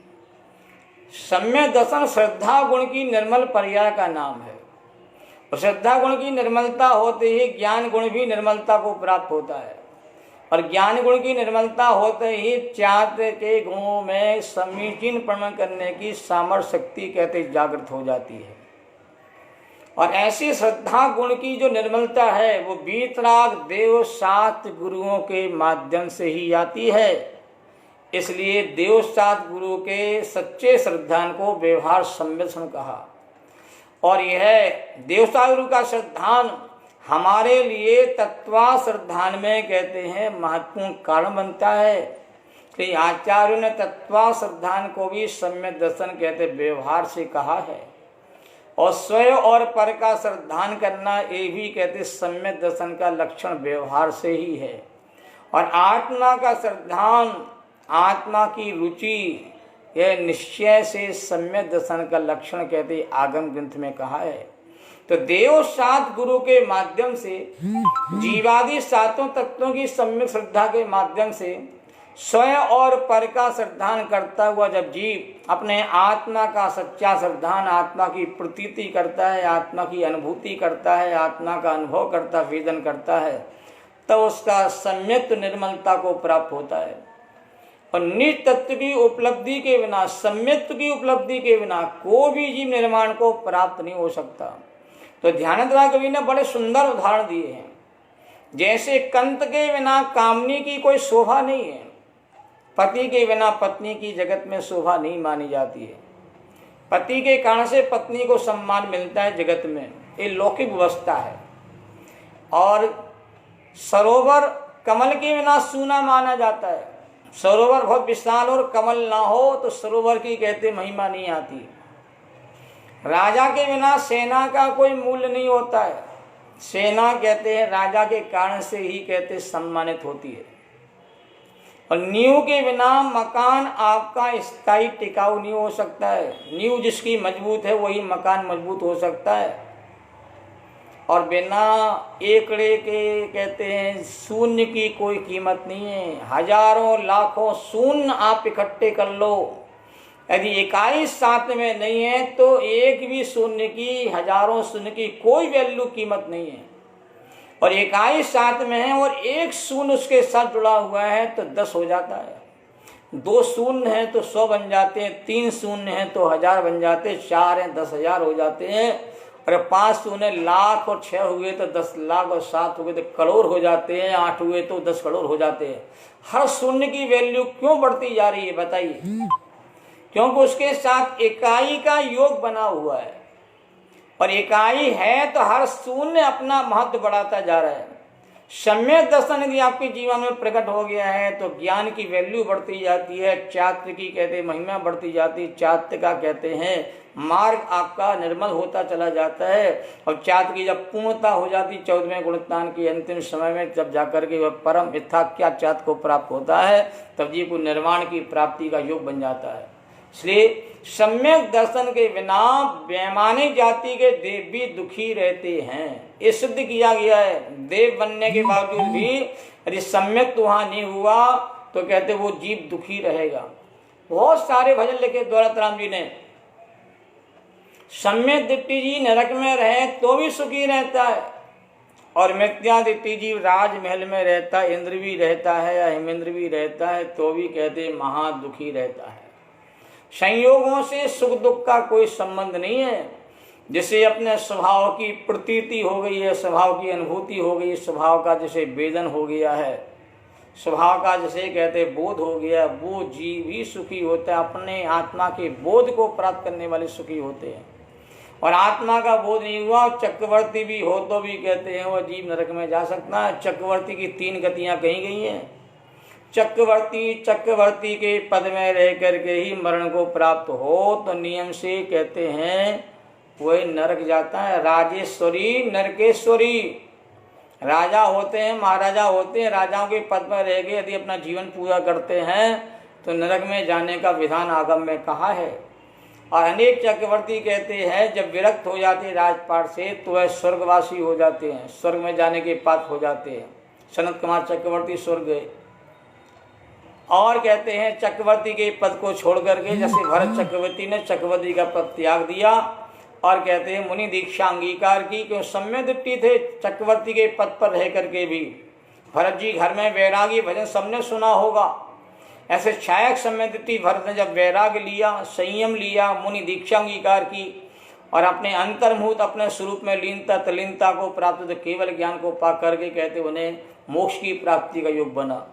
सम्यक दर्शन श्रद्धा गुण की निर्मल पर्याय का नाम है। और श्रद्धा गुण की निर्मलता होते ही ज्ञान गुण भी निर्मलता को प्राप्त होता है, और ज्ञान गुण की निर्मलता होते ही चाहते के गुणों में समीचीन प्रणन करने की सामर्थ्य शक्ति कहते जागृत हो जाती है। और ऐसी श्रद्धा गुण की जो निर्मलता है वो वीतराग देव सात गुरुओं के माध्यम से ही आती है। इसलिए देव सात गुरु के सच्चे श्रद्धान को व्यवहार सम्मिश्रण कहा। और यह देवता गुरु का श्रद्धान हमारे लिए तत्वा श्रद्धान में कहते हैं महत्वपूर्ण कारण बनता है। कि आचार्यों ने तत्वा श्रद्धान को भी सम्यक दर्शन कहते व्यवहार से कहा है, और स्वयं और पर का श्रद्धान करना ये भी कहते सम्यक दर्शन का लक्षण व्यवहार से ही है। और आत्मा का श्रद्धान, आत्मा की रुचि, यह निश्चय से सम्यक दर्शन का लक्षण कहते आगम ग्रंथ में कहा है। तो देव सात गुरु के माध्यम से जीवादि सातों तत्वों की सम्यक श्रद्धा के माध्यम से स्वयं और पर का श्रद्धान करता हुआ जब जीव अपने आत्मा का सच्चा श्रद्धान, आत्मा की प्रतीति करता है, आत्मा की अनुभूति करता है, आत्मा का अनुभव करता, वेदन करता है, तब उसका सम्यक निर्मलता को प्राप्त होता है। और निज तत्व की उपलब्धि के बिना, सम्यक की उपलब्धि के बिना कोई भी जीव निर्माण को प्राप्त नहीं हो सकता। तो ध्यानद्वारा कवि ने बड़े सुंदर उदाहरण दिए हैं। जैसे कंत के बिना कामनी की कोई शोभा नहीं है, पति के बिना पत्नी की जगत में शोभा नहीं मानी जाती है। पति के कारण से पत्नी को सम्मान मिलता है जगत में, ये लौकिक व्यवस्था है। और सरोवर कमल के बिना सूना माना जाता है। सरोवर बहुत विशाल और कमल ना हो तो सरोवर की कहते महिमा नहीं आती। राजा के बिना सेना का कोई मूल्य नहीं होता है। सेना कहते हैं राजा के कारण से ही कहते सम्मानित होती है। और नींव के बिना मकान आपका स्थायी टिकाऊ नहीं हो सकता है। नींव जिसकी मजबूत है वही मकान मजबूत हो सकता है। और बिना एकड़े के कहते हैं शून्य की कोई कीमत नहीं है। हजारों लाखों शून्य आप इकट्ठे कर लो, यदि इकाई साथ में नहीं है तो एक भी शून्य की, हजारों शून्य की कोई वैल्यू कीमत नहीं है। और इकाई साथ में है और एक शून्य उसके साथ जुड़ा हुआ है तो 10 हो जाता है। 2 शून्य है तो 100 बन जाते हैं, 3 शून्य है तो 1000 बन जाते हैं, 4 हैं 10,000 हो जाते हैं, और 5 शून्य लाख, और 6 हुए तो 10 लाख, और 7 हुए तो करोड़ हो जाते हैं, 8 हुए तो 10 करोड़ हो जाते हैं। हर शून्य की वैल्यू क्यों बढ़ती जा रही है बताइए? क्योंकि उसके साथ इकाई का योग बना हुआ है, और इकाई है तो हर शून्य अपना महत्व बढ़ाता जा रहा है। सम्यक दर्शन यदि आपके जीवन में प्रकट हो गया है तो ज्ञान की वैल्यू बढ़ती जाती है, चात्र की कहते हैं महिमा बढ़ती जाती है, चात्र का कहते हैं मार्ग आपका निर्मल होता चला जाता है। और चात्र की जब पूर्णता हो जाती 14वें गुणस्नान के अंतिम समय में, जब जाकर के वह परम यथाख्या चात्र को प्राप्त होता है, तब जीव को निर्वाण की प्राप्ति का योग बन जाता है। इसलिए सम्यक दर्शन के बिना वैमानिक जाति के देव भी दुखी रहते हैं। ये सिद्ध किया गया है। देव बनने के बावजूद भी यदि सम्यक तो वहां नहीं हुआ तो कहते वो जीव दुखी रहेगा। बहुत सारे भजन लिखे दौलतराम जी ने। सम्यक दृष्टि जी नरक में रहे तो भी सुखी रहता है, और मिथ्या दृष्टि जी राजमहल में रहता है, इंद्र भी रहता है या हेमेंद्र भी रहता है तो भी कहते महा दुखी रहता है। संयोगों से सुख दुख का कोई संबंध नहीं है। जैसे अपने स्वभाव की प्रतीति हो गई है, स्वभाव की अनुभूति हो गई, स्वभाव का जैसे वेदन हो गया है, स्वभाव का जैसे कहते बोध हो गया, वो जीव ही सुखी होता है। अपने आत्मा के बोध को प्राप्त करने वाले सुखी होते हैं। और आत्मा का बोध नहीं हुआ, चक्रवर्ती भी हो तो भी कहते हैं वह जीव नरक में जा सकता है। चक्रवर्ती की 3 गतियां कही गई हैं। चक्रवर्ती के पद में रह करके ही मरण को प्राप्त हो तो नियम से कहते हैं वही नरक जाता है। राजेश्वरी नरकेश्वरी, राजा होते हैं, महाराजा होते हैं, राजाओं के पद पर रह के यदि अपना जीवन पूरा करते हैं तो नरक में जाने का विधान आगम में कहा है। और अनेक चक्रवर्ती कहते हैं जब विरक्त हो जाते हैं राजपाट से तो वह स्वर्गवासी हो जाते हैं, स्वर्ग में जाने के पात्र हो जाते हैं। सनत कुमार चक्रवर्ती स्वर्ग गए। और कहते हैं चक्रवर्ती के पद को छोड़ करके, जैसे भरत चक्रवर्ती ने चक्रवर्ती का पद त्याग दिया, और कहते हैं मुनि दीक्षा अंगीकार की, क्यों सम्यक दृष्टि थे चक्रवर्ती के पद पर रह करके भी। भरत जी घर में वैरागी भजन सबने सुना होगा। ऐसे छायक सम्यक दृष्टि भरत ने जब वैराग लिया, संयम लिया, मुनि दीक्षा अंगीकार की और अपने अंतर्मुहूर्त अपने स्वरूप में लीनता तलीनता को प्राप्त केवल ज्ञान को पा करके कहते उन्हें मोक्ष की प्राप्ति का योग बना।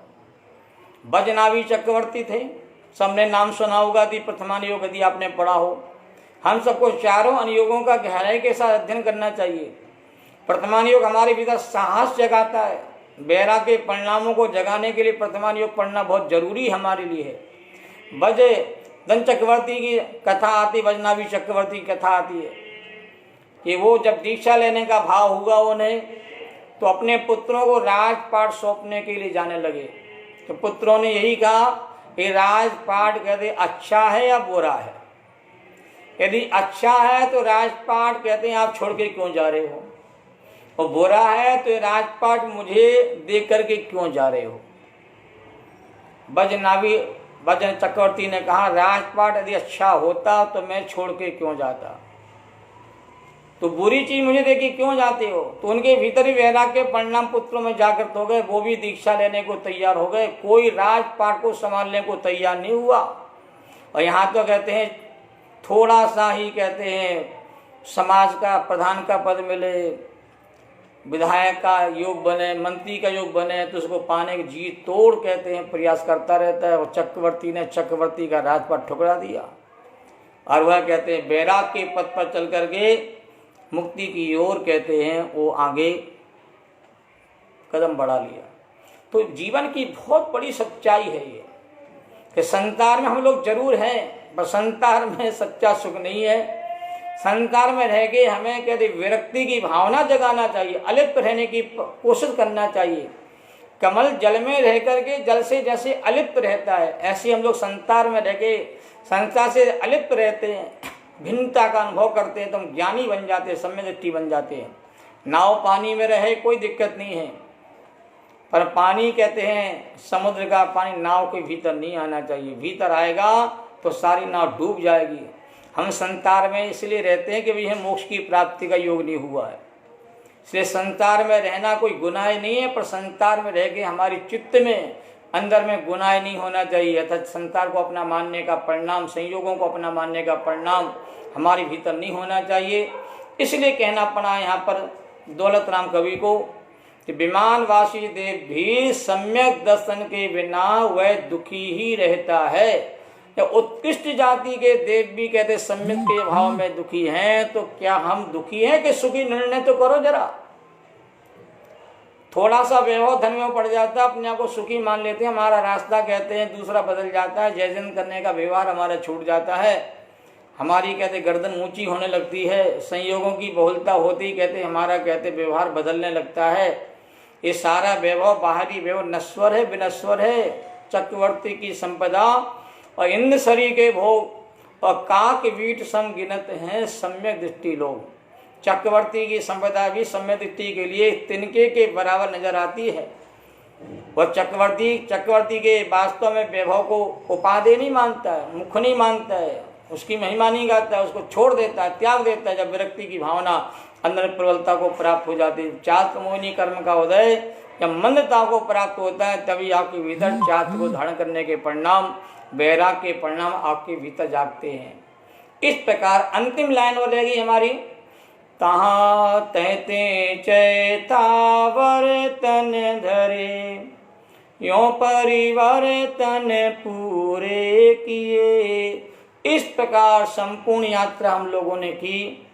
बजनावी चक्रवर्ती थे, सबने नाम सुना होगा। प्रथमान योग यदि आपने पढ़ा हो, हम सबको चारों अनुयोगों का गहराई के साथ अध्ययन करना चाहिए। प्रथमान योग हमारे भीतर साहस जगाता है। वैराग के परिणामों को जगाने के लिए प्रथमान योग पढ़ना बहुत जरूरी हमारे लिए है। धन चक्रवर्ती की कथा आती, बजनावी चक्रवर्ती की कथा आती है कि वो जब दीक्षा लेने का भाव हुआ उन्हें, तो अपने पुत्रों को राजपाट सौंपने के लिए जाने लगे। तो पुत्रों ने यही कहा कि राजपाट कहते अच्छा है या बुरा है। यदि अच्छा है तो राजपाट कहते हैं आप छोड़ के क्यों जा रहे हो, और बुरा है तो राजपाट मुझे दे करके क्यों जा रहे हो। बजन चक्रवर्ती ने कहा राजपाट यदि अच्छा होता तो मैं छोड़ के क्यों जाता, तो बुरी चीज मुझे दे के क्यों जाते हो। तो उनके भीतर ही वैराग के परिणाम पुत्रों में जागृत हो गए। वो भी दीक्षा लेने को तैयार हो गए। कोई राजपाट को संभालने को तैयार नहीं हुआ। और यहाँ तो कहते हैं थोड़ा सा ही कहते हैं समाज का प्रधान का पद मिले, विधायक का योग बने, मंत्री का योग बने, तो उसको पाने की जी तोड़ कहते हैं प्रयास करता रहता है। और चक्रवर्ती ने चक्रवर्ती का राजपाट ठुकरा दिया और वह कहते हैं वैराग के पद पर चल करके मुक्ति की ओर कहते हैं वो आगे कदम बढ़ा लिया। तो जीवन की बहुत बड़ी सच्चाई है ये कि संसार में हम लोग जरूर हैं, पर संसार में सच्चा सुख नहीं है। संसार में रह के हमें कहते विरक्ति की भावना जगाना चाहिए, अलिप्त रहने की कोशिश करना चाहिए। कमल जल में रह करके जल से जैसे अलिप्त रहता है, ऐसे हम लोग संसार में रह के संसार से अलिप्त रहते हैं, भिन्नता का अनुभव करते हैं, तो हम ज्ञानी बन जाते हैं, सम्यक दृष्टि बन जाते हैं। नाव पानी में रहे कोई दिक्कत नहीं है, पर पानी कहते हैं समुद्र का पानी नाव के भीतर नहीं आना चाहिए। भीतर आएगा तो सारी नाव डूब जाएगी। हम संसार में इसलिए रहते हैं कि भाई हमें मोक्ष की प्राप्ति का योग नहीं हुआ है, इसलिए संसार में रहना कोई गुनाह नहीं है। पर संसार में रह के हमारी चित्त में अंदर में गुनाह नहीं होना चाहिए। अर्थात संसार को अपना मानने का परिणाम, संयोगों को अपना मानने का परिणाम हमारे भीतर नहीं होना चाहिए। इसलिए कहना पड़ा यहाँ पर दौलत राम कवि को कि विमानवासी देव भी सम्यक दर्शन के बिना वह दुखी ही रहता है। या उत्कृष्ट जाति के देव भी कहते सम्यक के भाव में दुखी हैं, तो क्या हम दुखी हैं कि सुखी? निर्णय तो करो जरा। थोड़ा सा वैभव धन में पड़ जाता है, अपने आप को सुखी मान लेते हैं, हमारा रास्ता कहते हैं दूसरा बदल जाता है, जय जन करने का व्यवहार हमारा छूट जाता है, हमारी कहते गर्दन ऊंची होने लगती है, संयोगों की बहुलता होती ही कहते हमारा कहते व्यवहार बदलने लगता है। ये सारा वैभव बाहरी वैभव नश्वर है, विनश्वर है। चक्रवर्ती की संपदा और इंद्र शरी के भोग और काक वीट सम गिनत हैं सम्यक दृष्टि लोग। चक्रवर्ती की संपदा भी सम्यक दृष्टि के लिए तिनके के बराबर नजर आती है। वह चक्रवर्ती के वास्तव में वैभव को उपाधि नहीं मानता है, मुख नहीं मानता है, उसकी महिमा नहीं गाता है, उसको छोड़ देता है, त्याग देता है। जब विरक्ति की भावना अंदर प्रबलता को प्राप्त हो जाती है, चात्र मोहिनी कर्म का उदय जब मंदता को प्राप्त होता है, तभी आपके भीतर चात्र को धारण करने के परिणाम, वैराग के परिणाम आपके भीतर जागते हैं। इस प्रकार अंतिम लाइन हो रहेगी हमारी, तहाँ तहते चैतावर तन धरे, यों परिवर्तन पूरे किए। इस प्रकार संपूर्ण यात्रा हम लोगों ने की,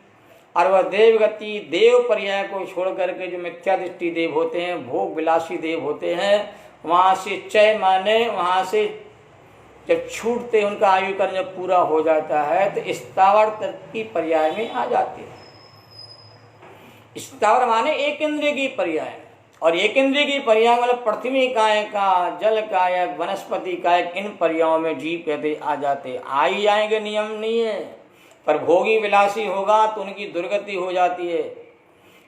और वह देवगति देव पर्याय को छोड़ करके जो मिथ्या दृष्टि देव होते हैं, भोग विलासी देव होते हैं, वहाँ से चय माने, वहाँ से जब छूटते उनका आयु कर्म जब पूरा हो जाता है तो स्थावर तत्व की पर्याय में आ जाते हैं। स्थावर माने एक इंद्रिय की पर्याय, और एक इंद्रिय की पर्याय मतलब पृथ्वी कायका, जल कायक, वनस्पति कायक, इन पर्यायों में जीव कहते आ जाते। आ ही जाएंगे, नियम नहीं है, पर भोगी विलासी होगा तो उनकी दुर्गति हो जाती है।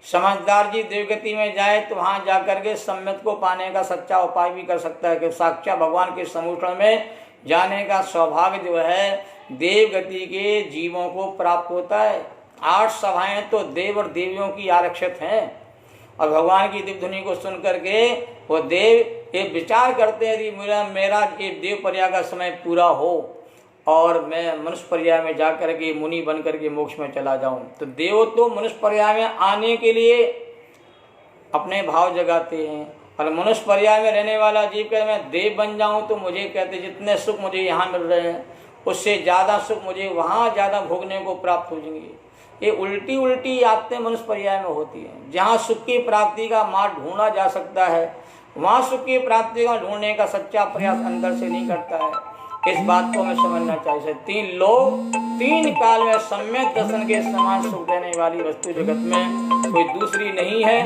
समझदार जी देवगति में जाए तो वहां जाकर के सम्यक को पाने का सच्चा उपाय भी कर सकता है कि साक्षात भगवान के सम्मुख में जाने का सौभाग्य जो है देवगति के जीवों को प्राप्त होता है। 8 सभाएं तो देव और देवियों की आरक्षित हैं और भगवान की दिव्य ध्वनि को सुन करके वो देव ये विचार करते हैं कि मेरा ये देव पर्याय का समय पूरा हो और मैं मनुष्य पर्याय में जाकर के मुनि बन करके मोक्ष में चला जाऊं। तो देव तो मनुष्य पर्याय में आने के लिए अपने भाव जगाते हैं और मनुष्य पर्याय में रहने वाला जीव कहते मैं देव बन जाऊं तो मुझे कहते जितने सुख मुझे यहाँ मिल रहे हैं उससे ज़्यादा सुख मुझे वहाँ ज़्यादा भोगने को प्राप्त हो जाएंगे। ये उल्टी उल्टी आदतें मनुष्य पर्याय में होती हैं। जहाँ सुख की प्राप्ति का मार्ग ढूंढा जा सकता है वहाँ सुख की प्राप्ति का ढूंढने का सच्चा प्रयास अंदर से नहीं करता है। इस बात को हमें समझना चाहिए। 3 लोग 3 काल में सम्यक दर्शन के समान सुख देने वाली वस्तु जगत में कोई दूसरी नहीं है।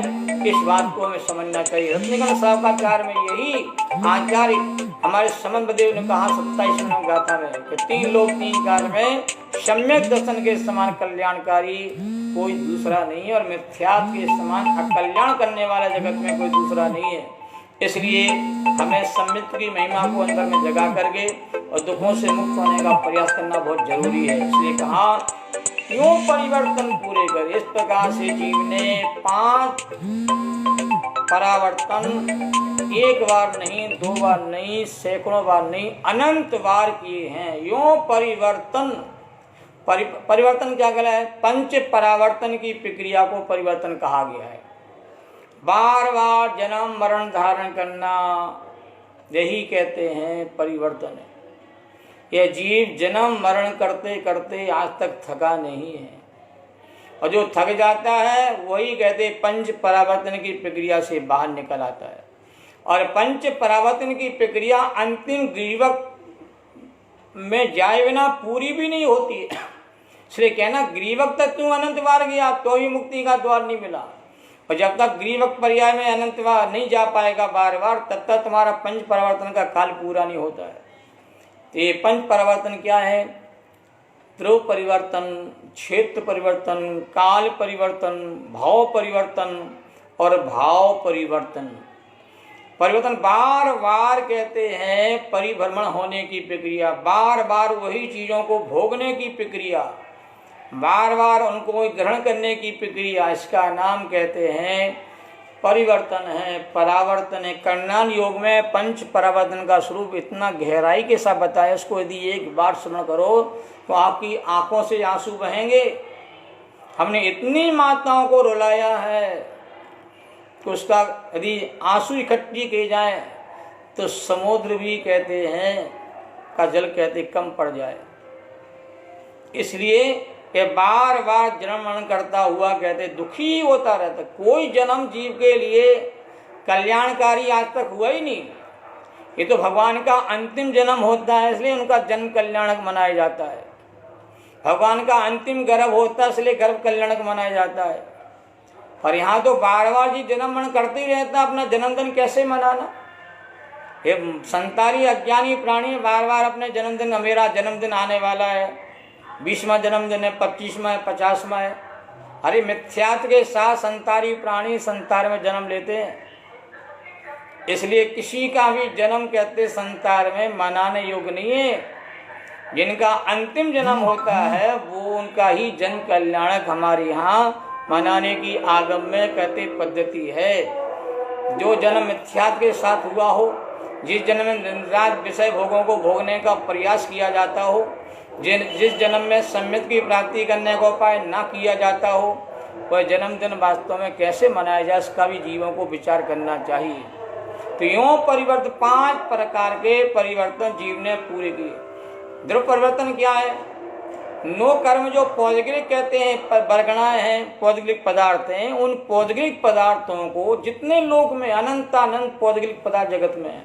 इस बात को हमें समझना चाहिए। रत्नगण साहबाचार में यही आचार्य हमारे समन्व देव ने कहा 27वें गाथा में कि 3 लोग 3 काल में सम्यक दर्शन के समान कल्याणकारी कोई दूसरा नहीं है और मिथ्यात्व के समान अकल्याण करने वाला जगत में कोई दूसरा नहीं है। इसलिए हमें सम्यक की महिमा को अंदर में जगा करके और दुखों से मुक्त होने का प्रयास करना बहुत जरूरी है। इसलिए कहा क्यों परिवर्तन पूरे कर। इस प्रकार से जीव ने 5 परावर्तन 1 बार नहीं, 2 बार नहीं, सैकड़ों बार नहीं, अनंत बार किए हैं। यो परिवर्तन परिवर्तन क्या कहला है? 5 परावर्तन की प्रक्रिया को परिवर्तन कहा गया है। बार बार जन्म मरण धारण करना यही कहते हैं परिवर्तन है। यह जीव जन्म मरण करते करते आज तक थका नहीं है और जो थक जाता है वही कहते 5 परावर्तन की प्रक्रिया से बाहर निकल आता है। और 5 परावर्तन की प्रक्रिया अंतिम ग्रीवक में जाए बिना पूरी भी नहीं होती है। इसलिए कहना ग्रीवक तक तू अनंत बार गया तो ही मुक्ति का द्वार नहीं मिला और जब तक ग्रीवक पर्याय में अनंत बार नहीं जा पाएगा बार बार तब तक तुम्हारा 5 परिवर्तन का काल पूरा नहीं होता है। तो ये 5 परिवर्तन क्या है? ध्रुव परिवर्तन, क्षेत्र परिवर्तन, काल परिवर्तन, भाव परिवर्तन और भाव परिवर्तन। परिवर्तन बार बार कहते हैं परिभ्रमण होने की प्रक्रिया, बार बार वही चीजों को भोगने की प्रक्रिया, बार बार उनको ग्रहण करने की प्रक्रिया, इसका नाम कहते हैं परिवर्तन है, परावर्तन है। कल्याण योग में 5 परावर्तन का स्वरूप इतना गहराई के साथ बताया, इसको यदि एक बार श्रवण करो तो आपकी आंखों से आंसू बहेंगे। हमने इतनी माताओं को रुलाया है कि उसका यदि आंसू इकट्ठी किए जाए तो समुद्र भी कहते हैं का जल कहते कम पड़ जाए। इसलिए कि बार बार जन्म मरण करता हुआ कहते दुखी होता रहता। कोई जन्म जीव के लिए कल्याणकारी आज तक हुआ ही नहीं। ये तो भगवान का अंतिम जन्म होता है इसलिए उनका जन्म कल्याणक मनाया जाता है। भगवान का अंतिम गर्भ होता है इसलिए गर्भ कल्याणक मनाया जाता है। और यहाँ तो बार बार जी जन्म मरण करते ही रहता, अपना जन्मदिन कैसे मनाना? ये संसारी अज्ञानी प्राणी बार बार अपने जन्मदिन, मेरा जन्मदिन आने वाला है, 20वां जन्मदिन है, 25वां है, 50वां है। अरे मिथ्यात्व के साथ संसारी प्राणी संसार में जन्म लेते हैं। इसलिए किसी का भी जन्म कहते संसार में मनाने योग्य नहीं है। जिनका अंतिम जन्म होता है वो उनका ही जन कल्याणक हमारे यहाँ मनाने की आगम में कहते पद्धति है। जो जन्म मिथ्यात्व के साथ हुआ हो, जिस जन्म में दिन रात विषय भोगों को भोगने का प्रयास किया जाता हो, जिस जन्म में सम्यक की प्राप्ति करने का उपाय ना किया जाता हो, वह जन्मदिन वास्तव में कैसे मनाया जाए इसका भी जीवों को विचार करना चाहिए। तो यूँ परिवर्तन 5 प्रकार के परिवर्तन जीव ने पूरे किए। ध्रुव परिवर्तन क्या है? 9 कर्म जो पौद्गलिक कहते हैं, बरगणाएं हैं, पौद्गलिक पदार्थ हैं, उन पौद्गलिक पदार्थों को जितने लोक में अनंत अनंत पौद्गलिक पदार्थ जगत में है,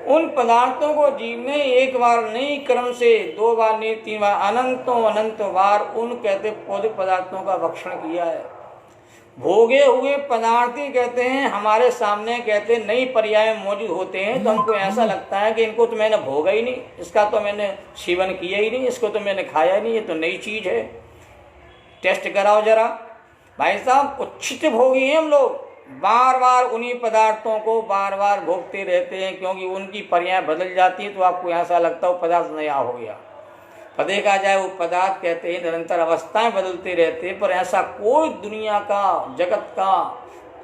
उन पदार्थों को जीव ने 1 बार नहीं, क्रम से 2 बार नहीं, 3 बार, अनंतों अनंत बार उन कहते पौद्गलिक पदार्थों का भक्षण किया है। भोगे हुए पदार्थ ही कहते हैं हमारे सामने कहते नई पर्याय मौजूद होते हैं, तो हमको ऐसा लगता है कि इनको तो मैंने भोगा ही नहीं, इसका तो मैंने सेवन किया ही नहीं, इसको तो मैंने खाया ही नहीं, ये तो नई चीज है, टेस्ट कराओ जरा। भाई साहब उच्छिष्ट भोगी हैं हम लोग, बार बार उन्हीं पदार्थों को बार बार भोगते रहते हैं, क्योंकि उनकी पर्याय बदल जाती है तो आपको ऐसा लगता है वो पदार्थ नया हो गया। पर देखा जाए वो पदार्थ कहते हैं निरंतर अवस्थाएं बदलते रहते हैं, पर ऐसा कोई दुनिया का जगत का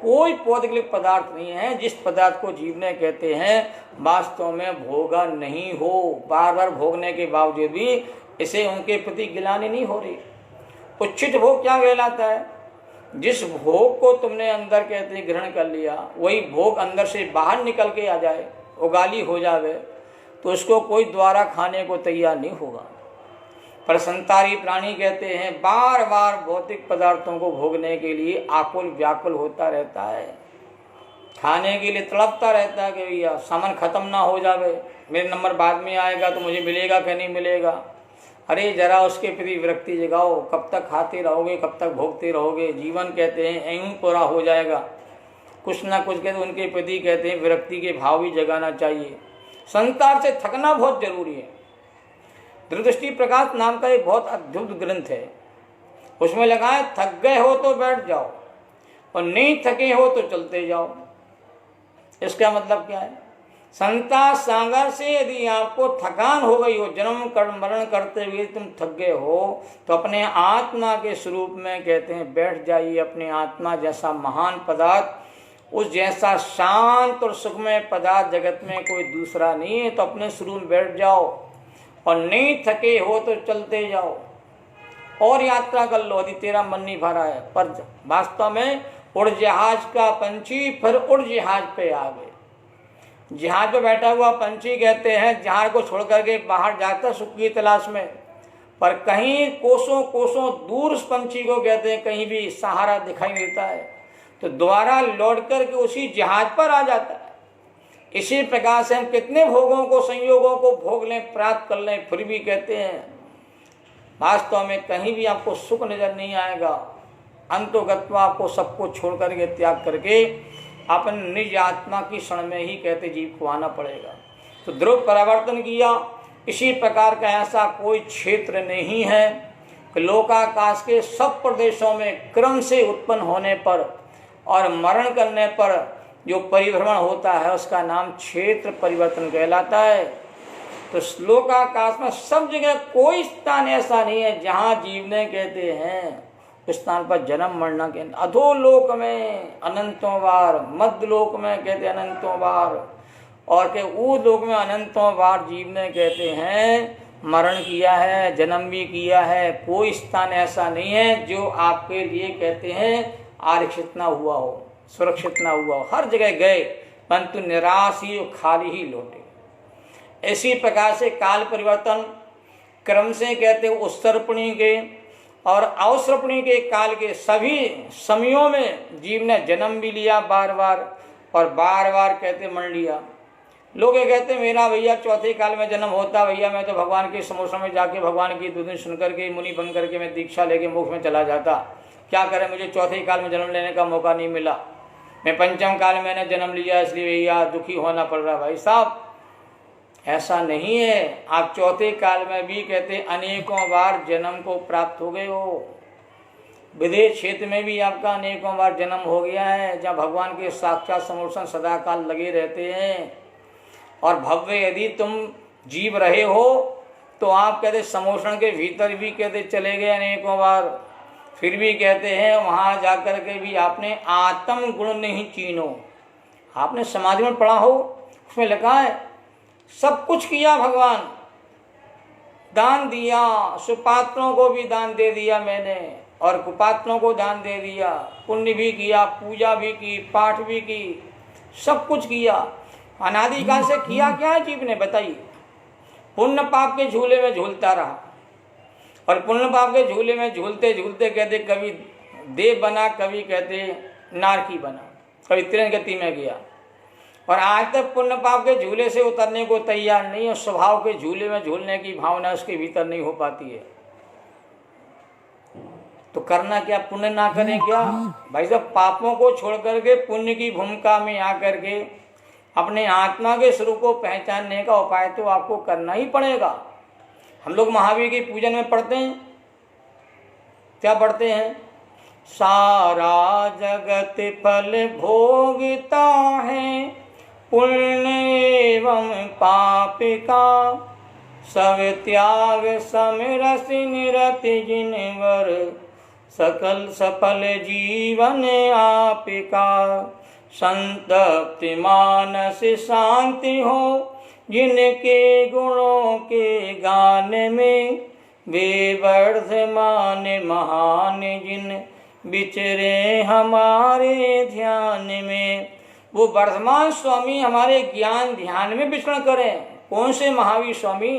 कोई पौद्गलिक पदार्थ नहीं है जिस पदार्थ को जीव ने कहते हैं वास्तव में भोगा नहीं हो। बार बार भोगने के बावजूद भी इसे उनके प्रति गिलानी नहीं हो रही। उच्छिष्ट भोग क्या कहलाता है? जिस भोग को तुमने अंदर कहते हैं ग्रहण कर लिया, वही भोग अंदर से बाहर निकल के आ जाए, उगाली हो जावे, तो उसको कोई द्वारा खाने को तैयार नहीं होगा। पर संसारी प्राणी कहते हैं बार बार भौतिक पदार्थों को भोगने के लिए आकुल व्याकुल होता रहता है, खाने के लिए तड़पता रहता है कि भैया सामान खत्म ना हो जावे, मेरे नंबर बाद में आएगा तो मुझे मिलेगा कि नहीं मिलेगा। अरे जरा उसके प्रति विरक्ति जगाओ, कब तक खाते रहोगे, कब तक भोगते रहोगे? जीवन कहते हैं यूं पूरा हो जाएगा, कुछ ना कुछ कहते उनके प्रति कहते हैं विरक्ति के भाव भी जगाना चाहिए। संसार से थकना बहुत जरूरी है। दृष्टि प्रकाश नाम का एक बहुत अद्भुत ग्रंथ है, उसमें लगा है थक गए हो तो बैठ जाओ और नहीं थके हो तो चलते जाओ। इसका मतलब क्या है? संसार सागर से यदि आपको थकान हो गई हो, जन्म कर्म मरण करते हुए तुम थक गए हो, तो अपने आत्मा के स्वरूप में कहते हैं बैठ जाइए। अपने आत्मा जैसा महान पदार्थ, उस जैसा शांत और सुखमय पदार्थ जगत में कोई दूसरा नहीं है, तो अपने स्वरूप में बैठ जाओ और नहीं थके हो तो चलते जाओ और यात्रा कर लो यदि तेरा मन नहीं भरा है। पर वास्तव में उड़ जहाज का पंछी फिर उड़ जहाज पे आ गए। जहाज पे बैठा हुआ पंछी कहते हैं जहाज को छोड़ करके बाहर जाता सुख की तलाश में, पर कहीं कोसों कोसों दूर उस पंछी को कहते हैं कहीं भी सहारा दिखाई देता है, तो दोबारा लौट करके उसी जहाज पर आ जाता है। इसी प्रकार से हम कितने भोगों को संयोगों को भोग लें, प्राप्त कर लें, फिर भी कहते हैं वास्तव में कहीं भी आपको सुख नजर नहीं आएगा। अंतोगत्वा आपको सबको छोड़ करके त्याग करके अपन निज आत्मा की क्षण में ही कहते जीव को आना पड़ेगा। तो ध्रुव परिवर्तन किया। इसी प्रकार का ऐसा कोई क्षेत्र नहीं है कि लोकाकाश के सब प्रदेशों में क्रम से उत्पन्न होने पर और मरण करने पर जो परिभ्रमण होता है उसका नाम क्षेत्र परिवर्तन कहलाता है। तो लोकाकाश में सब जगह कोई स्थान ऐसा नहीं है जहाँ जीव ने कहते हैं उस स्थान पर जन्म मरना के अधोलोक में अनंतों बार, मध्य लोक में कहते अनंतों बार, और के ऊर्ध्व में अनंतों बार जीव ने कहते हैं मरण किया है, जन्म भी किया है। कोई स्थान ऐसा नहीं है जो आपके लिए कहते हैं आरक्षित ना हुआ हो, सुरक्षित ना हुआ हो। हर जगह गए परंतु निराश ही और खाली ही लौटे। इसी प्रकार से काल परिवर्तन क्रम से कहते हैं उत्सर्पणी के और अवसर्पणी के काल के सभी समयों में जीव ने जन्म भी लिया बार बार और बार बार कहते मर लिया। लोग ये कहते मेरा भैया चौथे काल में जन्म होता, भैया मैं तो भगवान के समोसा में जाके भगवान की दुनिया सुन करके मुनि बन करके मैं दीक्षा लेके मोक्ष में चला जाता। क्या करें, मुझे चौथे काल में जन्म लेने का मौका नहीं मिला, मैं पंचम काल में मैंने जन्म लिया इसलिए भैया दुखी होना पड़ रहा। भाई साहब ऐसा नहीं है, आप चौथे काल में भी कहते अनेकों बार जन्म को प्राप्त हो गए हो। विदेश क्षेत्र में भी आपका अनेकों बार जन्म हो गया है जहाँ भगवान के साक्षात समोसन सदा काल लगे रहते हैं। और भव्य यदि तुम जीव रहे हो तो आप कहते समोषण के भीतर भी कहते चले गए अनेकों बार, फिर भी कहते हैं वहाँ जाकर के भी आपने आत्म गुण नहीं चीनो। आपने समाधि में पढ़ा हो, उसमें लिखा है सब कुछ किया भगवान, दान दिया, सुपात्रों को भी दान दे दिया मैंने और कुपात्रों को दान दे दिया, पुण्य भी किया, पूजा भी की, पाठ भी की, सब कुछ किया। अनादिकाल से किया क्या है जीव ने बताइए? पुण्य पाप के झूले में झूलता रहा और पुण्य पाप के झूले में झूलते झूलते कहते कभी देव बना, कभी कहते नारकी बना, कभी तीन गति में गया और आज तक पुण्य पाप के झूले से उतरने को तैयार नहीं और स्वभाव के झूले में झूलने की भावना उसके भीतर नहीं हो पाती है। तो करना क्या, पुण्य ना करें क्या भाई साहब? पापों को छोड़ करके पुण्य की भूमिका में आकर के अपने आत्मा के स्वरूप को पहचानने का उपाय तो आपको करना ही पड़ेगा। हम लोग महावीर के पूजन में पढ़ते हैं, क्या पढ़ते हैं? सारा जगत फल भोगता है, पुण्य एवं पाप का, सब त्याग समरस निरति जिनवर, सकल सफल जीवन आपका। संतप्ति मानस शांति हो, जिनके गुणों के गान में, वे वर्धमान महान जिन विचरे हमारे ध्यान में। वो वर्धमान स्वामी हमारे ज्ञान ध्यान में विचरण करें। कौन से महावीर स्वामी?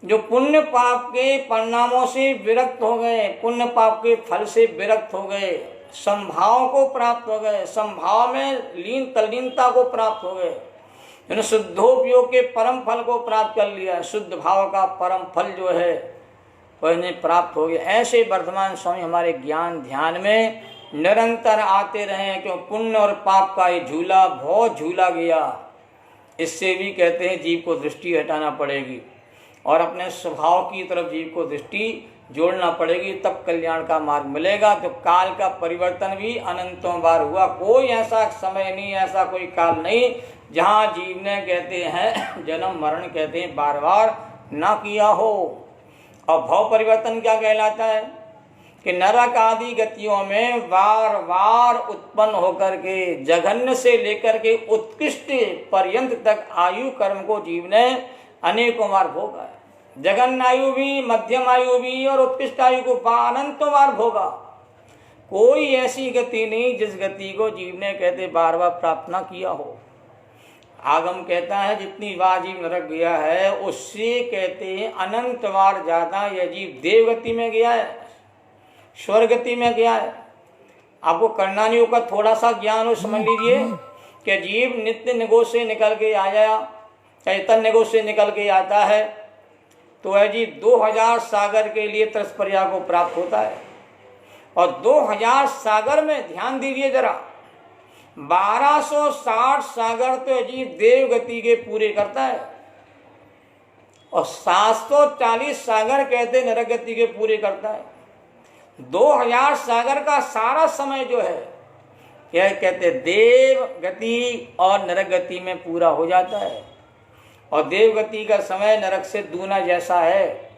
जो पुण्य पाप के परिणामों से विरक्त हो गए, पुण्य पाप के फल से विरक्त हो गए, संभाव को प्राप्त हो गए, संभाव में लीन तल्लीनता को प्राप्त हो गए, जिन्होंने शुद्धोपयोग के परम फल को प्राप्त कर लिया, शुद्ध भाव का परम फल जो है वह इन्हें प्राप्त हो गया। ऐसे वर्धमान स्वामी हमारे ज्ञान ध्यान में निरंतर आते रहे, क्यों? पुण्य और पाप का ये झूला बहुत झूला गया। इससे भी कहते हैं जीव को दृष्टि हटाना पड़ेगी और अपने स्वभाव की तरफ जीव को दृष्टि जोड़ना पड़ेगी, तब कल्याण का मार्ग मिलेगा। तो काल का परिवर्तन भी अनंतों बार हुआ, कोई ऐसा समय नहीं, ऐसा कोई काल नहीं जहाँ जीव ने कहते हैं जन्म मरण कहते हैं बार बार ना किया हो। और भाव परिवर्तन क्या कहलाता है कि नरक आदि गतियों में बार बार उत्पन्न होकर के जघन्य से लेकर के उत्कृष्ट पर्यंत तक आयु कर्म को जीव ने अनेकों बार भोगा है। जघन्य आयु भी, मध्यम आयु भी और उत्कृष्ट आयु को अनंतों बार भोगा। कोई ऐसी गति नहीं जिस गति को जीव ने कहते बार बार प्राप्त न किया हो। आगम कहता है जितनी बार जीव नरक गया है उससे कहते हैं अनंत बार ज्यादा यह जीव देवगति में गया है, स्वर्ग गति में गया है। आपको करना नहीं होगा, थोड़ा सा ज्ञान हो समझ लीजिए कि जीव नित्य निगोश से निकल के आया, चैतन्य निगोश से निकल के आता है तो वह जीव 2000 सागर के लिए तत्पर्या को प्राप्त होता है। और 2000 सागर में ध्यान दीजिए जरा, 1260 सागर तो जीव देव गति के पूरे करता है और 740 सागर कहते नरक गति के पूरे करता है। 2000 सागर का सारा समय जो है यह कहते देव गति और नरक गति में पूरा हो जाता है। और देव गति का समय नरक से दूना जैसा है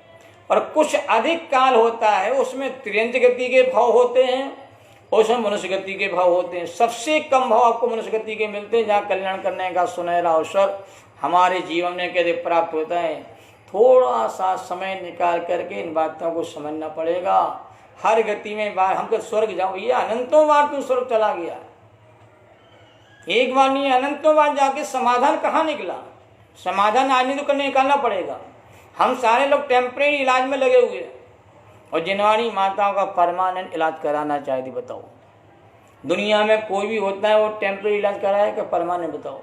और कुछ अधिक काल होता है, उसमें त्रियंज गति के भाव होते हैं, उसमें मनुष्य गति के भाव होते हैं। सबसे कम भाव आपको मनुष्य गति के मिलते हैं, जहाँ कल्याण करने का सुनहरा अवसर हमारे जीवन में कहते प्राप्त होता है। थोड़ा सा समय निकाल करके इन बातों को समझना पड़ेगा। हर गति में बार हम तो स्वर्ग जाओ, ये अनंतों बार तू स्वर्ग चला गया, एक बार नहीं अनंतों बार जाके समाधान कहाँ निकला? समाधान आदमी तो करने निकालना पड़ेगा। हम सारे लोग टेम्परेरी इलाज में लगे हुए हैं और जिनवाणी माताओं का परमानेंट इलाज कराना चाहिए। बताओ दुनिया में कोई भी होता है वो टेम्परेरी इलाज कराए कि परमानेंट? बताओ।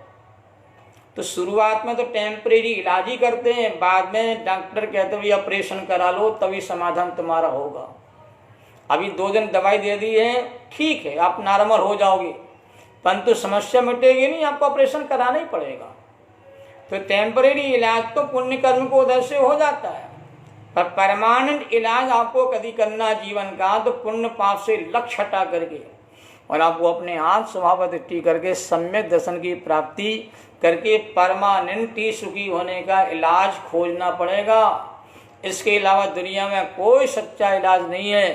तो शुरुआत में तो टेम्परेरी इलाज ही करते हैं, बाद में डॉक्टर कहते हैं ऑपरेशन करा लो तभी समाधान तुम्हारा होगा। अभी 2 दिन दवाई दे दी है, ठीक है आप नॉर्मल हो जाओगे, परंतु समस्या मिटेगी नहीं, आपको ऑपरेशन कराना ही पड़ेगा। तो टेम्परेरी इलाज तो पुण्य कर्म को उधर से हो जाता है, पर परमानेंट इलाज आपको कभी करना जीवन का तो पुण्य पाप से लक्ष्य हटा करके और आपको अपने आप स्वभाव दृष्टि करके सम्यक दर्शन की प्राप्ति करके परमानेंट ही सुखी होने का इलाज खोजना पड़ेगा। इसके अलावा दुनिया में कोई सच्चा इलाज नहीं है।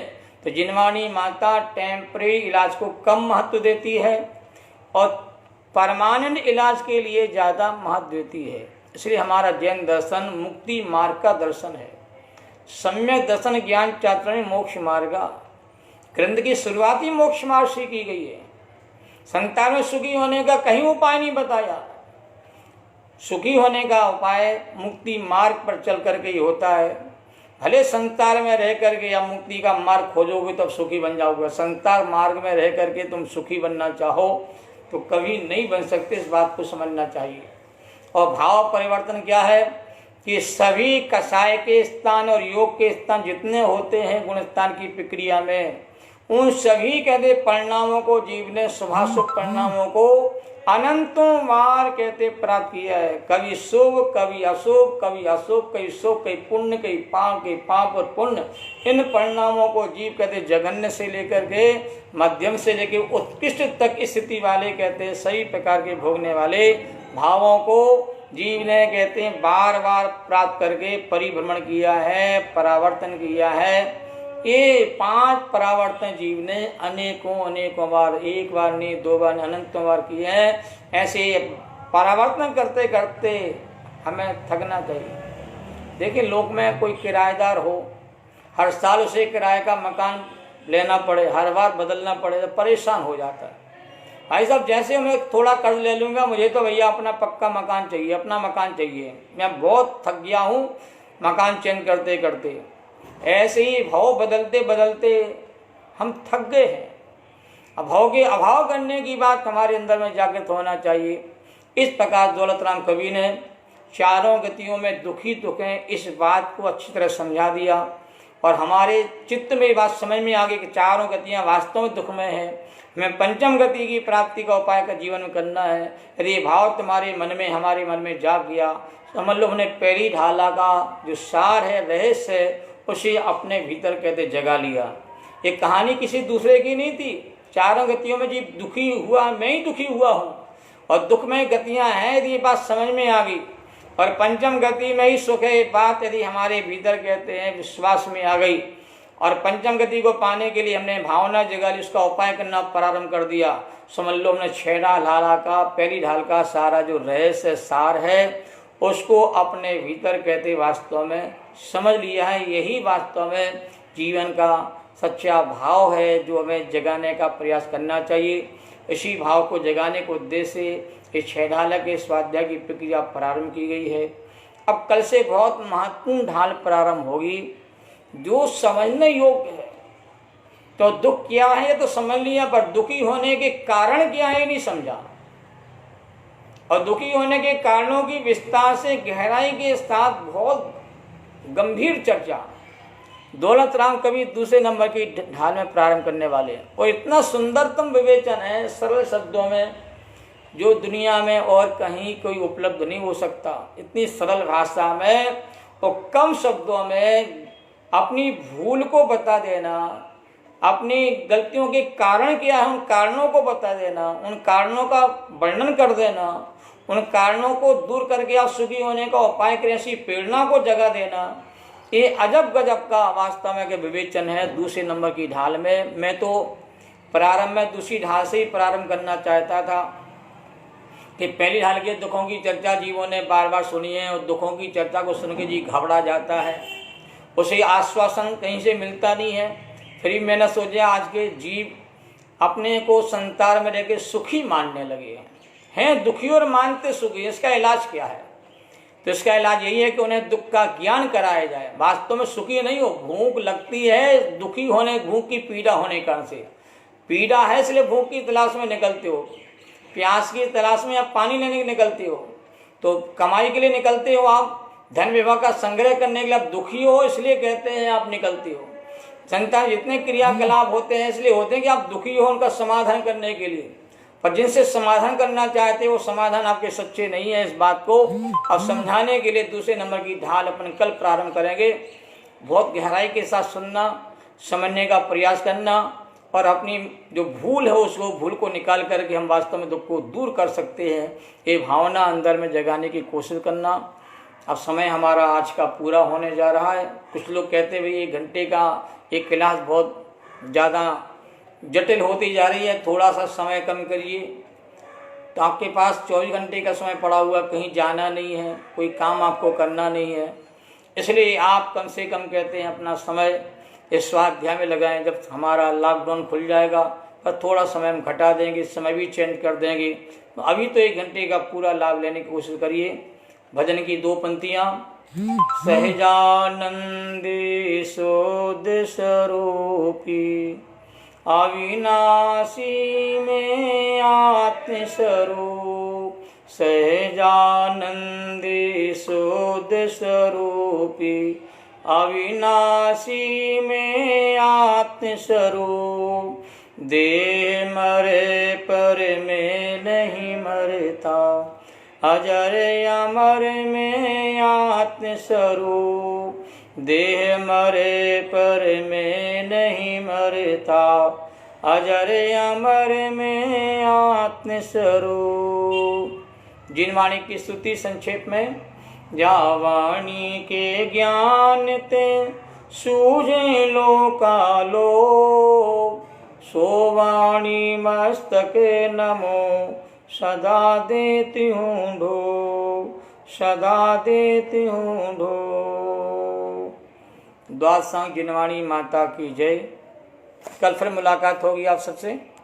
तो जिनवाणी माता टेम्परेरी इलाज को कम महत्व देती है और परमानेंट इलाज के लिए ज़्यादा महत्व देती है। इसलिए हमारा जैन दर्शन मुक्ति मार्ग का दर्शन है। सम्यक दर्शन ज्ञान चातुर्य मोक्ष मार्ग ग्रंथ की शुरुआत ही मोक्ष मार्ग से की गई है। संसार में सुखी होने का कहीं उपाय नहीं बताया। सुखी होने का उपाय मुक्ति मार्ग पर चल करके ही होता है। भले संसार में रह करके या मुक्ति का मार्ग खोजोगे तब सुखी बन जाओगे। संसार मार्ग में रह करके तुम सुखी बनना चाहो तो कभी नहीं बन सकते, इस बात को समझना चाहिए। और भाव परिवर्तन क्या है कि सभी कषाय के स्थान और योग के स्थान जितने होते हैं गुण स्थान की प्रक्रिया में, उन सभी कहते परिणामों को जीव ने शुभाशुभ परिणामों को अनंतों बार कहते प्राप्त किया है। कभी शुभ, कभी अशुभ, कभी अशुभ, कभी शुभ, कभी पुण्य, कभी पाप और पुण्य, इन परिणामों को जीव कहते जघन्य से लेकर के मध्यम से लेकर उत्कृष्ट तक स्थिति वाले कहते सही प्रकार के भोगने वाले भावों को जीव ने कहते हैं बार बार प्राप्त करके परिभ्रमण किया है, परावर्तन किया है। ये 5 परावर्तन जीव ने अनेकों बार, एक बार नहीं, 2 बार नहीं, अनंतों बार किए हैं। ऐसे परावर्तन करते करते हमें थकना चाहिए। देखिए, लोक में कोई किराएदार हो, हर साल उसे किराए का मकान लेना पड़े, हर बार बदलना पड़े, तो परेशान हो जाता है। भाई साहब, जैसे मैं थोड़ा कर्ज ले लूँगा, मुझे तो भैया अपना पक्का मकान चाहिए, अपना मकान चाहिए, मैं बहुत थक गया हूँ मकान चेंज करते करते। ऐसे ही भाव बदलते बदलते हम थक गए हैं। अभाव के अभाव करने की बात हमारे अंदर में जागृत होना चाहिए। इस प्रकार दौलत राम कवि ने चारों गतियों में दुखी दुख हैं, इस बात को अच्छी तरह समझा दिया और हमारे चित्त में बात समझ में आ गई कि चारों गतियाँ वास्तव में दुख में है। हमें पंचम गति की प्राप्ति का उपाय का जीवन में करना है। यदि भाव तुम्हारे मन में, हमारे मन में जाग गया, समझ लो हमने पहली ढाला का जो सार है, रहस्य है, उसे अपने भीतर कहते जगा लिया। ये कहानी किसी दूसरे की नहीं थी। चारों गतियों में जीव दुखी हुआ, मैं ही दुखी हुआ हूँ और दुख में गतियाँ हैं, यदि ये बात समझ में आ गई और पंचम गति में ही सुख है, ये बात यदि हमारे भीतर कहते हैं विश्वास में आ गई और पंचम गति को पाने के लिए हमने भावना जगा ली, उसका उपाय करना प्रारंभ कर दिया। समझ लो हमने 6 ढाला का, पहली ढाल का सारा जो रहस्य सार है उसको अपने भीतर कहते वास्तव में समझ लिया है। यही वास्तव में जीवन का सच्चा भाव है जो हमें जगाने का प्रयास करना चाहिए। इसी भाव को जगाने के उद्देश्य से इस 6 ढाल के स्वाध्याय की प्रक्रिया प्रारंभ की गई है। अब कल से बहुत महत्वपूर्ण ढाल प्रारंभ होगी जो समझने योग्य है। तो दुख क्या है ये तो समझ लिया, पर दुखी होने के कारण क्या है नहीं समझा, और दुखी होने के कारणों की विस्तार से गहराई के साथ बहुत गंभीर चर्चा दौलत राम कवि दूसरे नंबर की ढाल में प्रारंभ करने वाले हैं। और इतना सुंदरतम विवेचन है सरल शब्दों में जो दुनिया में और कहीं कोई उपलब्ध नहीं हो सकता। इतनी सरल भाषा में और कम शब्दों में अपनी भूल को बता देना, अपनी गलतियों के कारण क्या है उन कारणों को बता देना, उन कारणों का वर्णन कर देना, उन कारणों को दूर करके आप सुखी होने का उपाय करें, ऐसी प्रेरणा को जगा देना, ये अजब गजब का वास्तव में के विवेचन है दूसरे नंबर की ढाल में। मैं तो प्रारंभ में दूसरी ढाल से ही प्रारंभ करना चाहता था कि पहली ढाल के दुखों की चर्चा जीवों ने बार बार सुनी है और दुखों की चर्चा को सुन के जी घबरा जाता है, उसे आश्वासन कहीं से मिलता नहीं है। फिर मैंने सोचा आज के जीव अपने को संसार में रहकर सुखी मानने लगे हैं, दुखी और मानते सुखी। इसका इलाज क्या है? तो इसका इलाज यही है कि उन्हें दुख का ज्ञान कराया जाए। वास्तव में सुखी नहीं हो, भूख लगती है, दुखी होने, भूख की पीड़ा होने कारण से पीड़ा है इसलिए भूख की तलाश में निकलते हो, प्यास की तलाश में आप पानी लेने निकलते हो, तो कमाई के लिए निकलते हो, आप धन विभव का संग्रह करने के लिए आप दुखी हो इसलिए कहते हैं आप निकलते हो। संसार जितने क्रियाकलाप होते हैं इसलिए होते हैं कि आप दुखी हो उनका समाधान करने के लिए, पर जिनसे समाधान करना चाहते हो समाधान आपके सच्चे नहीं है। इस बात को अब समझाने के लिए दूसरे नंबर की ढाल अपन कल प्रारंभ करेंगे। बहुत गहराई के साथ सुनना, समझने का प्रयास करना और अपनी जो भूल है उसको भूल को निकाल करके हम वास्तव में दुख को दूर कर सकते हैं, ये भावना अंदर में जगाने की कोशिश करना। अब समय हमारा आज का पूरा होने जा रहा है। कुछ लोग कहते हुए 1 घंटे का एक क्लास बहुत ज़्यादा जटिल होती जा रही है, थोड़ा सा समय कम करिए। तो आपके पास 24 घंटे का समय पड़ा हुआ, कहीं जाना नहीं है, कोई काम आपको करना नहीं है, इसलिए आप कम से कम कहते हैं अपना समय इस स्वाध्याय में लगाएं। जब हमारा लॉकडाउन खुल जाएगा पर थोड़ा समय हम घटा देंगे, समय भी चेंज कर देंगे। तो अभी तो 1 घंटे का पूरा लाभ लेने की कोशिश करिए। भजन की 2 पंक्तियाँ। सहजानंदी सोद स्वरूपी अविनाशी में आत्मस्वरूप सहजानंदी शुद्ध स्वरूपी अविनाशी में आत्मस्वरूप। देह मरे पर में नहीं मरता, अजर अमर में आत्मस्वरूप। देह मरे पर में नहीं मरता, अजर अमर में आत्मस्वरूप। जिन वाणी की स्तुति संक्षेप में। जा वाणी के ज्ञान ते सूझे लोकालो, सो वाणी मस्तक नमो सदा देती हूँ ढो, सदा देती हूँ ढो। द्वादशांग जिनवाणी माता की जय। कल फिर मुलाकात होगी आप सबसे।